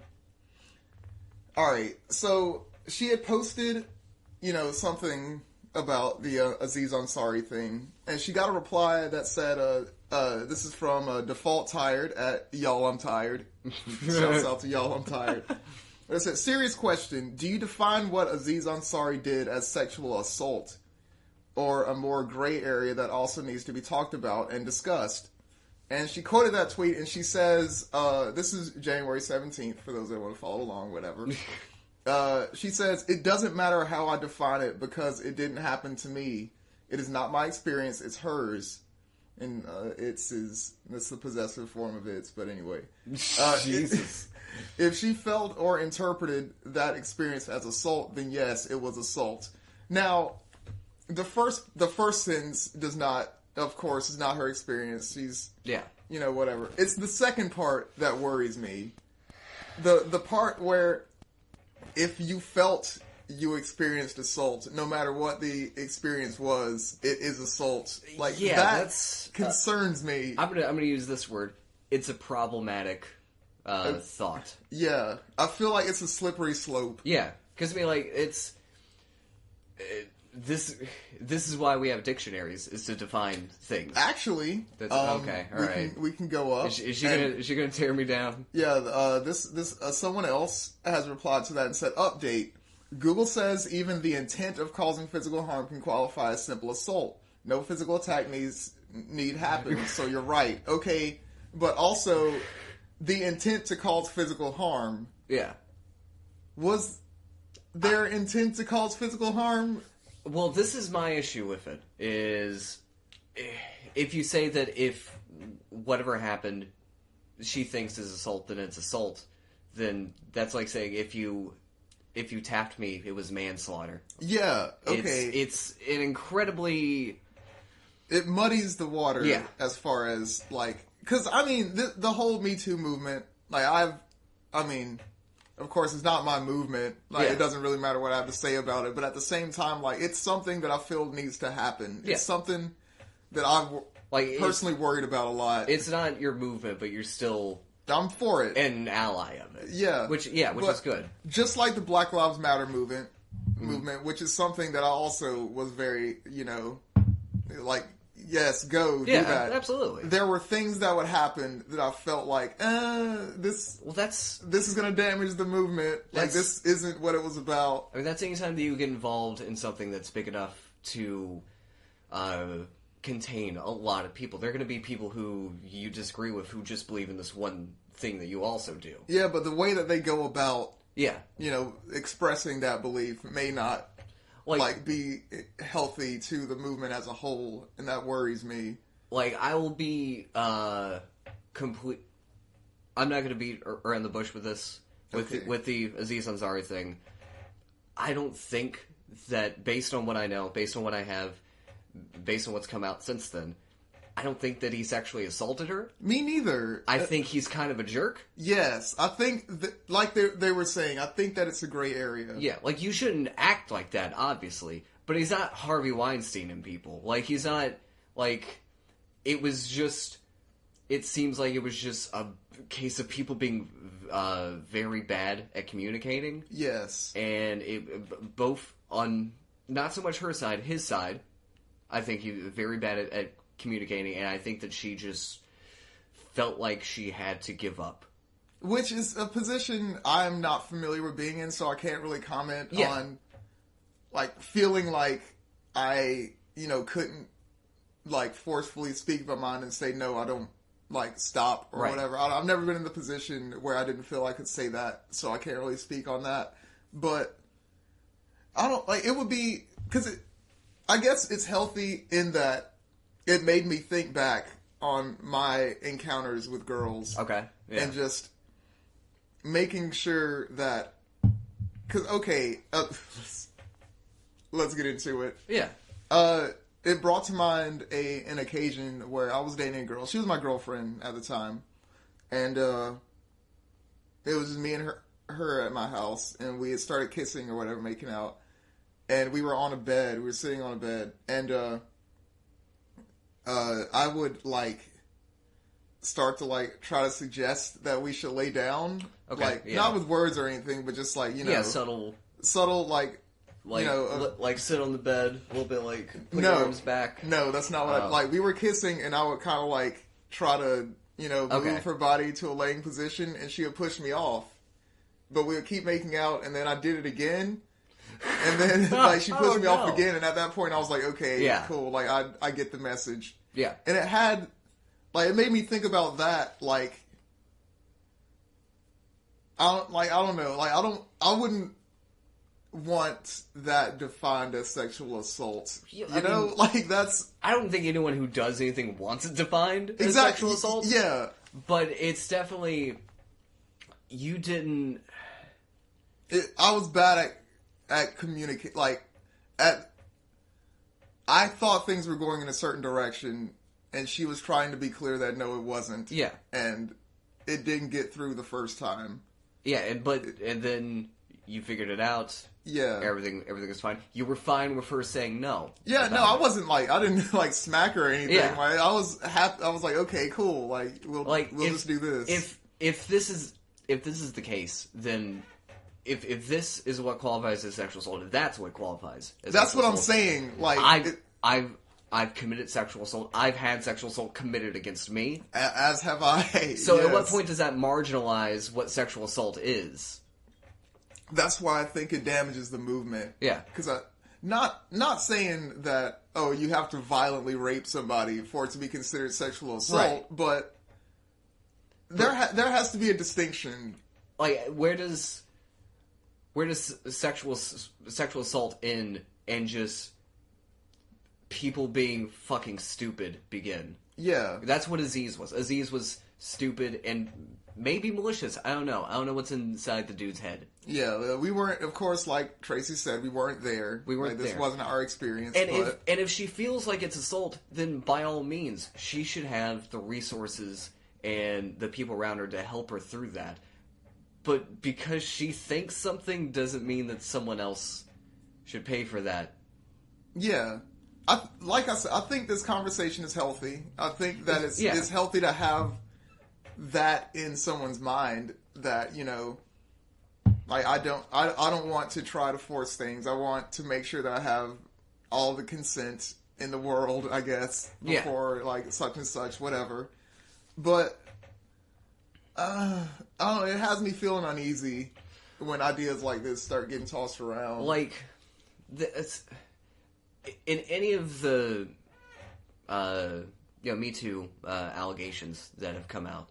right, so she had posted, something about the Aziz Ansari thing, and she got a reply that said, "This is from Default Tired at Y'all I'm Tired." Shouts out to Y'all I'm Tired. It said, "Serious question: do you define what Aziz Ansari did as sexual assault, or a more gray area that also needs to be talked about and discussed?" And she quoted that tweet, and she says, this is January 17th, for those that want to follow along, whatever. She says, "It doesn't matter how I define it, because it didn't happen to me. It is not my experience, it's hers. and it's the possessive form of it's. But anyway, Jesus. If she felt or interpreted that experience as assault, then yes, it was assault. Now, the first sentence does not, of course, is not her experience. She's whatever. It's the second part that worries me. The part where if you felt you experienced assault, no matter what the experience was, it is assault. Like that concerns me. I'm gonna use this word. It's a problematic thought. Yeah, I feel like it's a slippery slope. Yeah, because I mean, like this is why we have dictionaries, is to define things. Actually, okay, all right. We can go up. Is she gonna tear me down? Yeah, someone else has replied to that and said, update. Google says even the intent of causing physical harm can qualify as simple assault. No physical attack need happen, so you're right. Okay, but also the intent to cause physical harm. Yeah. Was their intent to cause physical harm? Well, this is my issue with it, is if you say that if whatever happened she thinks is assault, then it's assault, then that's like saying if you tapped me, it was manslaughter. Yeah, okay. It's an incredibly... It muddies the water, yeah, as far as, like... Because, I mean, the whole Me Too movement, like, of course, it's not my movement. Like, It doesn't really matter what I have to say about it. But at the same time, like, it's something that I feel needs to happen. It's something that I'm personally worried about a lot. It's not your movement, but you're still... I'm for it. An ally of it. Yeah. Which is good. Just like the Black Lives Matter movement, which is something that I also was very, like, yes, go do that. Yeah, absolutely. There were things that would happen that I felt like, this is going to damage the movement. Like, this isn't what it was about. I mean, that's anytime that you get involved in something that's big enough to contain a lot of people. There are going to be people who you disagree with who just believe in this one thing that you also do. Yeah, but the way that they go about, expressing that belief may not be healthy to the movement as a whole, and that worries me. Like, I will be I'm not going to beat around the bush with this, with the Aziz Ansari thing. I don't think that, based on what I know, based on what I have, based on what's come out since then, I don't think that he's actually assaulted her. Me neither. I think he's kind of a jerk. Yes, I think that, like they were saying, I think that it's a gray area. Yeah, like, you shouldn't act like that, obviously, but he's not Harvey Weinstein in people. Like, he's not, like, it seems like it was just a case of people being very bad at communicating. Yes. And it both on, not so much her side, his side, I think he was very bad at communicating, and I think that she just felt like she had to give up. Which is a position I'm not familiar with being in, so I can't really comment on, like, feeling like I, couldn't, like, forcefully speak my mind and say, no, I don't, like, stop or whatever. I've never been in the position where I didn't feel I could say that, so I can't really speak on that. But I don't, like, it would be, because I guess it's healthy in that it made me think back on my encounters with girls. Okay. Yeah. And just making sure that... Because, let's get into it. Yeah. It brought to mind an occasion where I was dating a girl. She was my girlfriend at the time. And it was just me and her at my house. And we had started kissing or whatever, making out. And we were on a bed. We were sitting on a bed. And I would, like, start to, like, try to suggest that we should lay down. Okay, like, not with words or anything, but just, like, Yeah, subtle, like, like sit on the bed, a little bit, like, put your arms back. No, that's not what like, we were kissing, and I would kind of, like, try to, move her body to a laying position, and she would push me off. But we would keep making out, and then I did it again. And then, like, she pushed me off again, and at that point, I was like, okay, cool, like, I get the message. Yeah. And it had, like, it made me think about that, like, I don't know, like, I wouldn't, want that defined as sexual assault. Yeah, You know, mean, like that's I don't think anyone who does anything wants it defined as exactly sexual assault. Yeah, But it's definitely you didn't. I was bad at communicate. Like I thought things were going in a certain direction, and she was trying to be clear that no, it wasn't. Yeah, and it didn't get through the first time. Yeah, and then you figured it out. Yeah, everything was fine. You were fine with her saying no. Yeah, no, I wasn't like I didn't like smack her or anything. Yeah. Like, I was happy. I was like, okay, cool. Like we'll just do this. If this is the case, then if this is what qualifies as sexual assault, if that's what qualifies as that's sexual what I'm assault, saying. Like I've committed sexual assault. I've had sexual assault committed against me. As have I. So yes. At what point does that marginalize what sexual assault is? That's why I think it damages the movement. Yeah. Because not saying that, oh, you have to violently rape somebody for it to be considered sexual assault, right. But there has to be a distinction. Like, where does sexual assault end and just people being fucking stupid begin? Yeah. That's what Aziz was. Aziz was stupid and maybe malicious. I don't know. I don't know what's inside the dude's head. Yeah, we weren't, of course, like Tracy said, we weren't there. We weren't there. This wasn't our experience. And but... if she feels like it's assault, then by all means, she should have the resources and the people around her to help her through that. But because she thinks something doesn't mean that someone else should pay for that. Yeah. Like I said, I think this conversation is healthy. I think that it's healthy to have that in someone's mind that, you know, like I don't want to try to force things. I want to make sure that I have all the consent in the world, I guess, before like such and such, whatever. But I don't know, it has me feeling uneasy when ideas like this start getting tossed around. Like, in any of the Me Too allegations that have come out,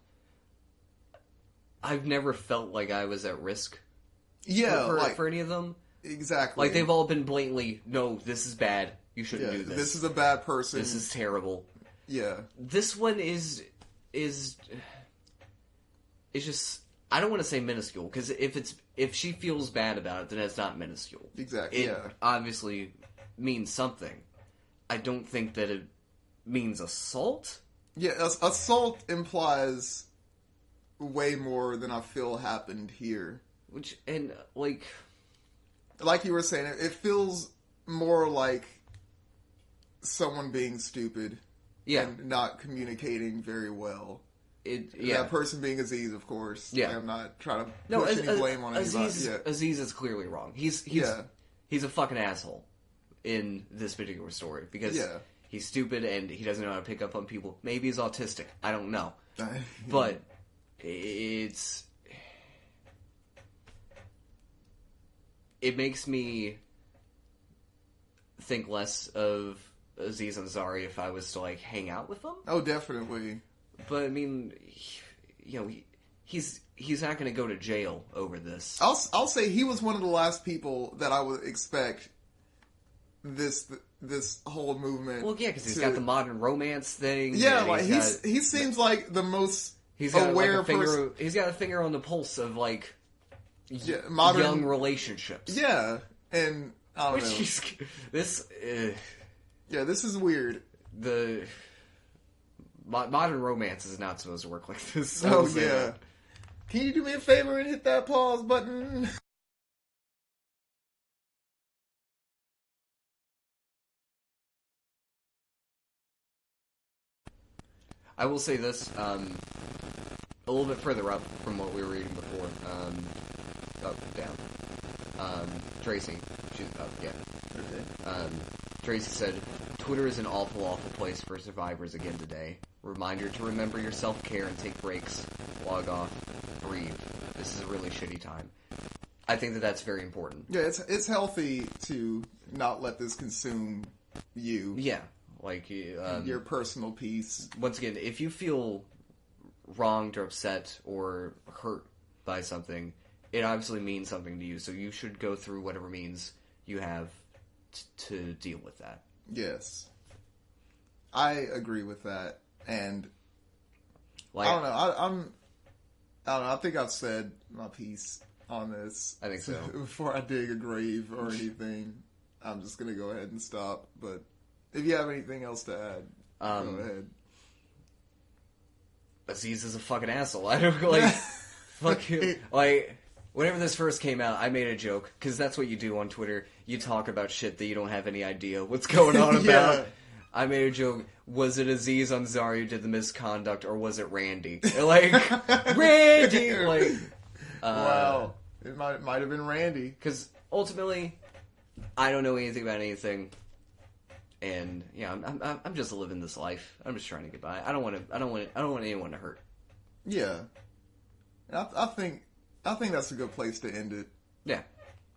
I've never felt like I was at risk. For any of them. Exactly. Like, they've all been blatantly, no, this is bad. You shouldn't do this. This is a bad person. This is terrible. Yeah. This one is just, I don't want to say minuscule, because if she feels bad about it, then it's not minuscule. Exactly. It obviously means something. I don't think that it means assault. Yeah, assault implies way more than I feel happened here. Like you were saying, it feels more like someone being stupid. Yeah. And not communicating very well. That person being Aziz, of course. Yeah. I'm not trying to push any blame on anybody. Aziz is clearly wrong. He's a fucking asshole in this particular story because he's stupid and he doesn't know how to pick up on people. Maybe he's autistic. I don't know. But it makes me think less of Aziz Ansari if I was to like hang out with them. Oh, definitely. But I mean, he's not going to go to jail over this. I'll say he was one of the last people that I would expect this whole movement. Well, yeah, because he's got the modern romance thing. Yeah, like he seems like the most aware person. He's got a finger on the pulse of like modern young relationships. Yeah, and I don't know. This is weird. The modern romance is not supposed to work like this. Oh yeah. Can you do me a favor and hit that pause button? I will say this, a little bit further up from what we were reading before, down. Tracy, she's up, yeah. Okay. Tracy said, Twitter is an awful, awful place for survivors again today. Reminder to remember your self-care and take breaks. Log off. Breathe. This is a really shitty time. I think that that's very important. Yeah, it's healthy to not let this consume you. Yeah. Like your personal peace. Once again, if you feel wronged or upset or hurt by something, it obviously means something to you, so you should go through whatever means you have to deal with that. Yes. I agree with that. And Like, I don't know. I don't know. I think I've said my piece on this. I think so. Before I dig a grave or anything, I'm just going to go ahead and stop. But if you have anything else to add, go ahead. Aziz is a fucking asshole. I don't like fuck him. Like, whenever this first came out, I made a joke because that's what you do on Twitter. You talk about shit that you don't have any idea what's going on about. Yeah. I made a joke. Was it Aziz Ansari who did the misconduct, or was it Randy? Like, Randy. Like, Wow, it might have been Randy. because ultimately, I don't know anything about anything. And yeah, I'm just living this life. I'm just trying to get by. I don't want anyone to hurt. Yeah, I think that's a good place to end it. Yeah.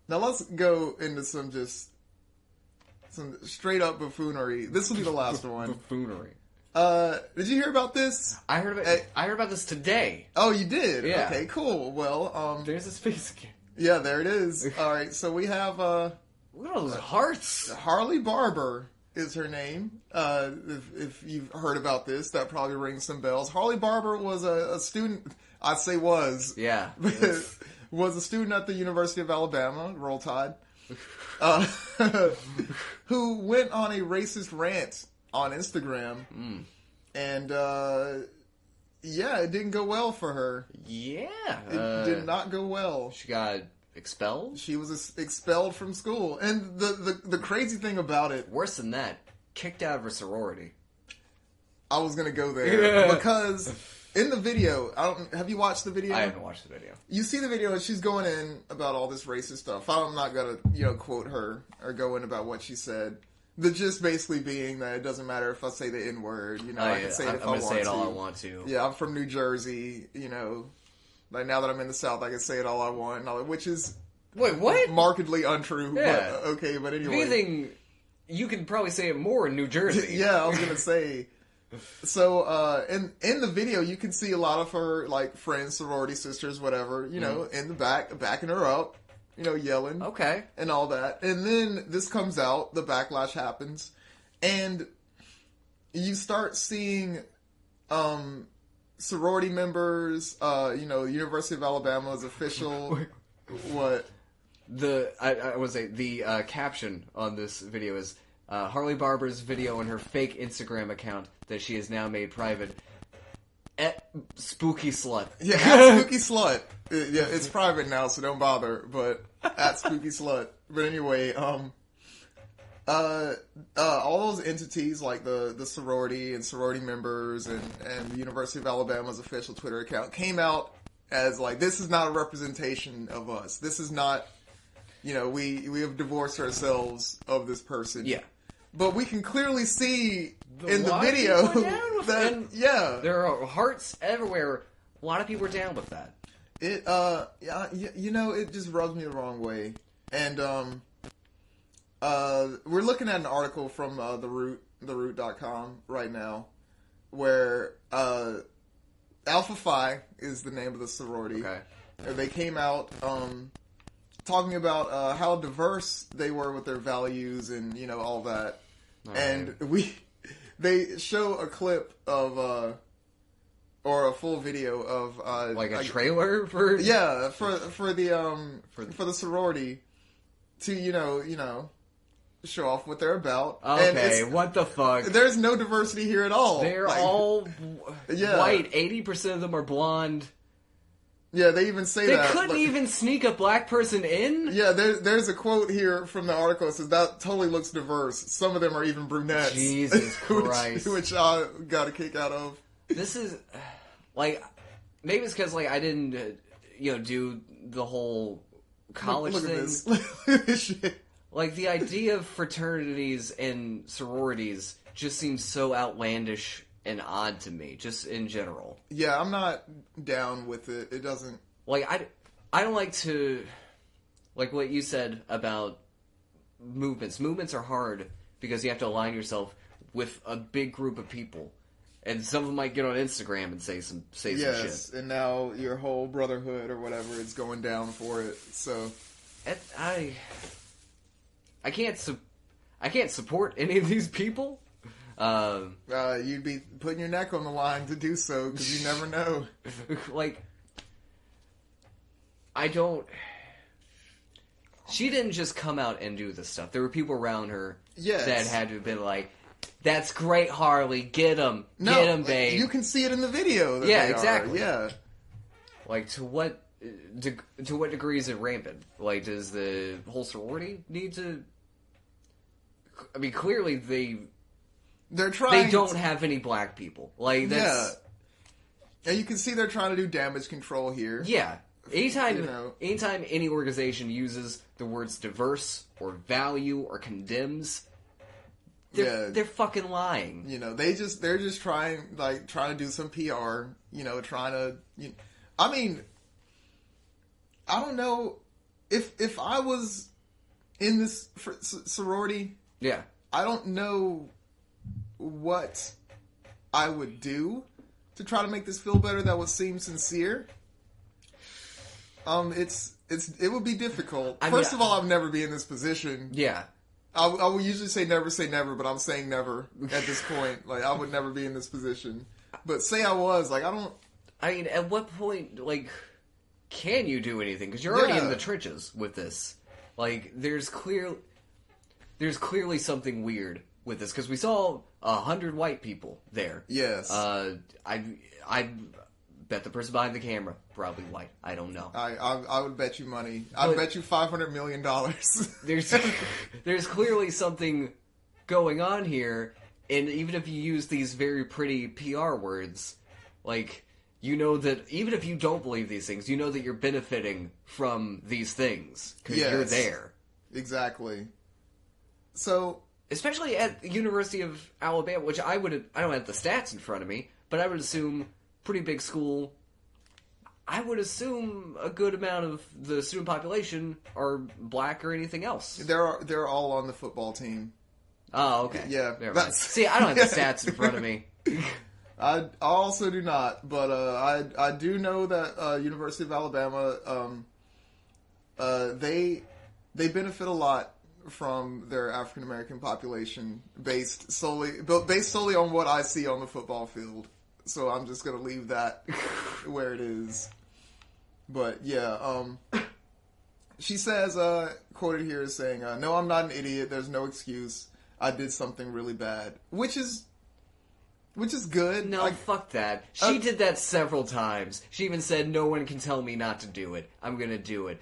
Now let's go into some straight up buffoonery. This will be the last one. Buffoonery. Did you hear about this? I heard about this today. Oh, you did? Yeah. Okay, cool. Well, There's a space again. yeah, there it is. All right, so we have Look at all those hearts. Harley Barber is her name. If you've heard about this, that probably rings some bells. Harley Barber was a student. I'd say was. Yeah. Was a student at the University of Alabama, Roll Tide, who went on a racist rant on Instagram. And, yeah, it didn't go well for her. Yeah. It did not go well. She got expelled? She was expelled from school. And the crazy thing about it... Worse than that, kicked out of her sorority. I was going to go there. Because in the video... have you watched the video? I haven't watched the video. You see the video and she's going in about all this racist stuff. I'm not going to, quote her or go in about what she said. The gist basically being that it doesn't matter if I say the N-word. I can say it if I want to. I'm going to say it all I want to. Yeah, I'm from New Jersey, Like, now that I'm in the South, I can say it all I want. Which is... Wait, what? Markedly untrue. Yeah. But, okay, but anyway. If anything, you can probably say it more in New Jersey. Yeah, I was going to say... So, in the video, you can see a lot of her, friends, sorority sisters, whatever, in the back, backing her up, yelling. Okay. And all that. And then this comes out, the backlash happens, and you start seeing, sorority members, University of Alabama's official, what? I would say, the caption on this video is, Harley Barber's video on her fake Instagram account that she has now made private. Spooky slut. Yeah, at Spooky Slut. Yeah, it's private now, so don't bother. But at Spooky Slut. But anyway, all those entities like the sorority and sorority members and the University of Alabama's official Twitter account came out as this is not a representation of us. This is not, we have divorced ourselves of this person. Yeah. But we can clearly see in the video that, yeah. There are hearts everywhere. A lot of people are down with that. It, it just rubs me the wrong way. And, we're looking at an article from, theroot.com right now where, Alpha Phi is the name of the sorority. Okay. They came out, talking about, how diverse they were with their values and, all that. And they show a clip of, or a full video of, a trailer for? Yeah, for the sorority to, show off what they're about. Okay, what the fuck? There's no diversity here at all. They're all white. 80% of them are blonde. Yeah, they even say they that. They couldn't even sneak a black person in? Yeah, there's a quote here from the article that says, that totally looks diverse. Some of them are even brunettes. Jesus Christ. which I got a kick out of. This is, maybe it's because, I didn't, do the whole college Look thing. At this. Look at this shit. The idea of fraternities and sororities just seems so outlandish and odd to me, just in general. Yeah, I'm not down with it. It doesn't... I don't like to... what you said about movements. Movements are hard because you have to align yourself with a big group of people. And some of them might get on Instagram and say some shit. Yes, and now your whole brotherhood or whatever is going down for it. So I can't support any of these people. You'd be putting your neck on the line to do so because you never know. Like, I don't. She didn't just come out and do this stuff. There were people around her that had to have been like, "That's great, Harley. Get him, get him, babe." You can see it in the video. That they exactly. Are. Yeah. Like, to what degree is it rampant? Like, does the whole sorority need to? I mean, clearly they're trying. They don't have any black people. Like, that's... Yeah, you can see they're trying to do damage control here. Yeah. Anytime any organization uses the words diverse or value or condemns, they're fucking lying. You know, they're just trying to do some PR. You know, I mean, I don't know if I was in this sorority. Yeah, I don't know what I would do to try to make this feel better that would seem sincere. It would be difficult. First of all, I'd never be in this position. Yeah. I would usually say never, but I'm saying never at this point. Like, I would never be in this position. But say I was, like, I don't... I mean, at what point, like, can you do anything? Because you're already in the trenches with this. Like, there's clearly something weird with this. Because we saw 100 white people there. Yes. I bet the person behind the camera probably white. I don't know. I would bet you money. I'd bet you $500 million. There's clearly something going on here, and even if you use these very pretty PR words, like, you know that even if you don't believe these things, you know that you're benefiting from these things because you're there. Exactly. So, especially at the University of Alabama, which I don't have the stats in front of me, but I would assume pretty big school. I would assume a good amount of the student population are black or anything else. They're all on the football team. Oh, okay. Yeah. See, I don't have the stats in front of me. I also do not, but I do know that University of Alabama, they benefit a lot from their African American population based solely on what I see on the football field. So I'm just gonna leave that where it is. But yeah, she says, quoted here as saying, "No, I'm not an idiot. There's no excuse. I did something really bad," which is good. No, fuck that. She did that several times. She even said, "No one can tell me not to do it. I'm gonna do it."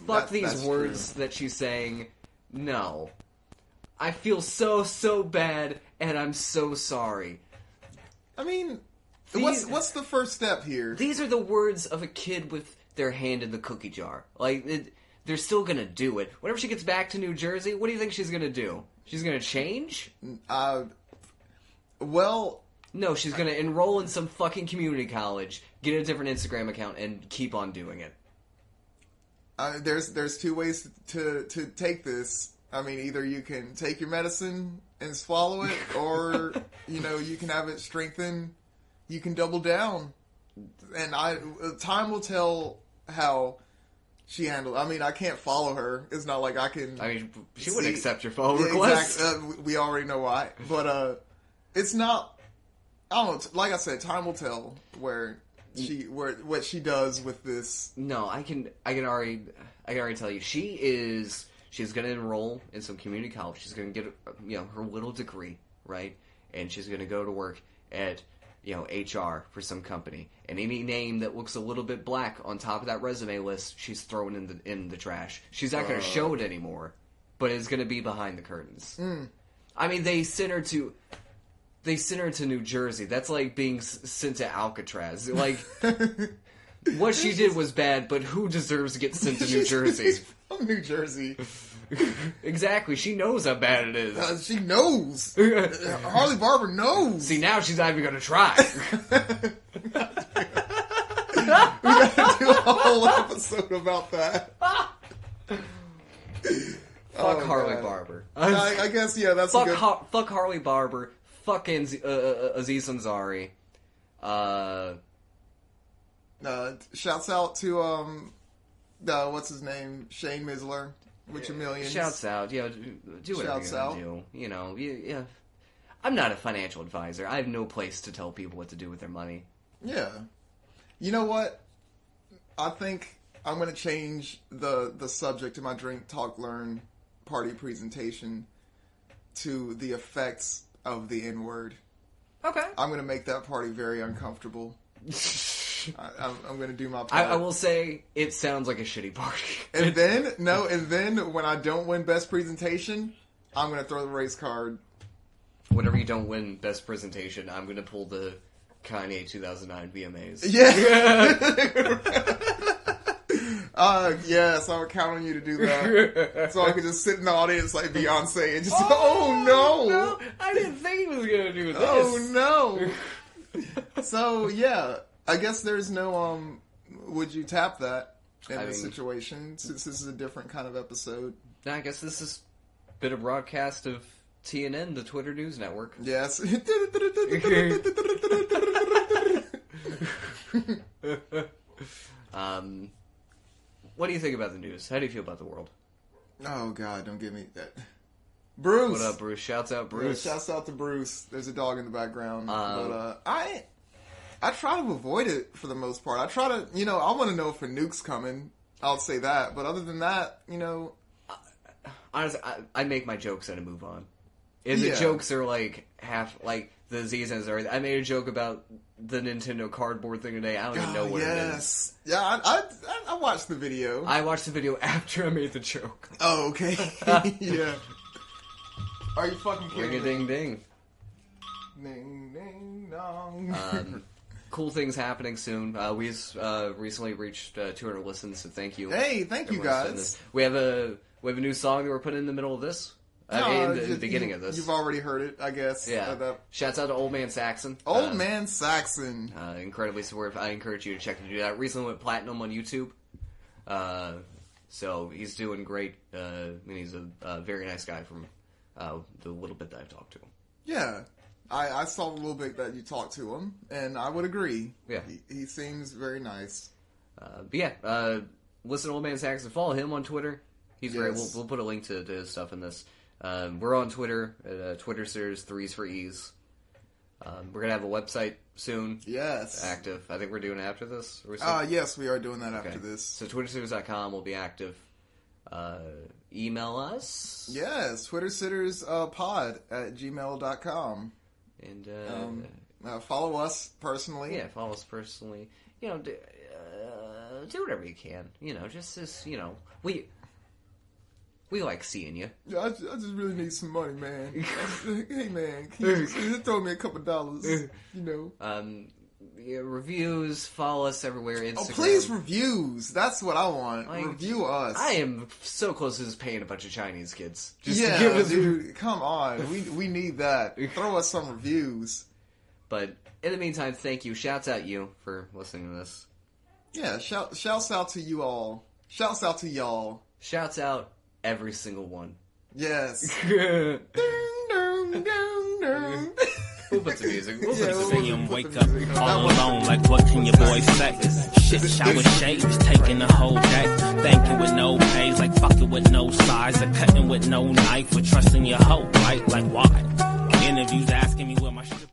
Fuck these words that she's saying. No. I feel so bad, and I'm so sorry. I mean, what's the first step here? These are the words of a kid with their hand in the cookie jar. Like, they're still gonna do it. Whenever she gets back to New Jersey, what do you think she's gonna do? She's gonna change? Well... No, she's gonna enroll in some fucking community college, get a different Instagram account, and keep on doing it. There's two ways to take this. I mean, either you can take your medicine and swallow it, or, you can have it strengthened. You can double down. And time will tell how she handled. I mean, I can't follow her. It's not like I can... I mean, she wouldn't accept your follow request. Exactly. We already know why. But it's not... I don't know. Like I said, time will tell what she does with this. No, I can already tell you. She's going to enroll in some community college. She's going to get her little degree, right? And she's going to go to work at HR for some company. And any name that looks a little bit black on top of that resume list, she's throwing in the trash. She's not going to show it anymore, but it's going to be behind the curtains. I mean, they sent her to New Jersey. That's like being sent to Alcatraz. Like, what she did was bad, but who deserves to get sent to New Jersey? She's from New Jersey. Exactly. She knows how bad it is. She knows. Harley Barber knows. See, now she's not even going to try. We gotta do a whole episode about that. Fuck Harley Barber. I guess, yeah, that's fuck Harley Barber. fucking Aziz Ansari. Shouts out to what's his name, Shane Misler, with your millions. Shouts out, do whatever you're gonna do. You know, yeah. I'm not a financial advisor. I have no place to tell people what to do with their money. Yeah. You know what? I think I'm going to change the subject of my Drink, Talk, Learn party presentation to the effects of the N-word. Okay. I'm going to make that party very uncomfortable. I'm going to do my part. I will say, it sounds like a shitty party. And then when I don't win Best Presentation, I'm going to throw the race card. Whenever you don't win Best Presentation, I'm going to pull the Kanye 2009 VMAs. Yeah. Yes, I would count on you to do that. So I could just sit in the audience like Beyonce and just, no! I didn't think he was going to do this. Oh, no! So, yeah, I guess there's no, would you tap that in this situation, since this is a different kind of episode? I guess this is a bit of broadcast of TNN, the Twitter News Network. Yes. What do you think about the news? How do you feel about the world? Oh, God, don't give me that. Bruce! What up, Bruce? Shouts out, Bruce. Yeah, shouts out to Bruce. There's a dog in the background. But I try to avoid it for the most part. I try to, I want to know if a nuke's coming. I'll say that. But other than that, honestly, I make my jokes and I move on. And the jokes are like half, like the Z's are. I made a joke about the Nintendo cardboard thing today. I don't even know what it is. Yeah, I watched the video. I watched the video after I made the joke. Oh, okay. Yeah. Are you fucking kidding me? Ring-a-ding-ding. Ding, ding, dong. Cool things happening soon. We recently reached 200 listens, so thank you. Hey, thank you guys. We have a new song that we're putting in the middle of this. In the beginning of this. You've already heard it, I guess. Yeah. Shouts out to Old Man Saxon. Old Man Saxon. Incredibly supportive. I encourage you to check him do that. Recently went platinum on YouTube. So he's doing great. He's a very nice guy from the little bit that I've talked to him. Yeah. I saw a little bit that you talked to him, and I would agree. Yeah. He seems very nice. Listen to Old Man Saxon. Follow him on Twitter. He's great. We'll put a link to his stuff in this. We're on Twitter at Twitter series 3s for E's. We're gonna have a website soon. Yes. Active. I think we're doing it after this. Yes, we are doing that after this. So twittersitters.com will be active. Email us. Yes, twittersitterspod@gmail.com. And follow us personally. Yeah, follow us personally. Do whatever you can. Just we like seeing you. Yeah, I just really need some money, man. Hey, man, can you just throw me a couple dollars? Reviews, follow us everywhere. Instagram. Oh, please, reviews. That's what I want. Review us. I am so close to just paying a bunch of Chinese kids. Dude, come on. We need that. Throw us some reviews. But in the meantime, thank you. Shouts out you for listening to this. Yeah, shouts out to you all. Shouts out to y'all. Shouts out every single one. Yes. Ding, dong, dong, dong. We'll put some music. See him wake up all alone, like what can your boy say? Shit, shower, shaves, taking the whole day. Thanking with no pays, like fucking with no size. Or cutting with no knife, or trusting your hoe, right? Like why? Interviews asking me where my shit.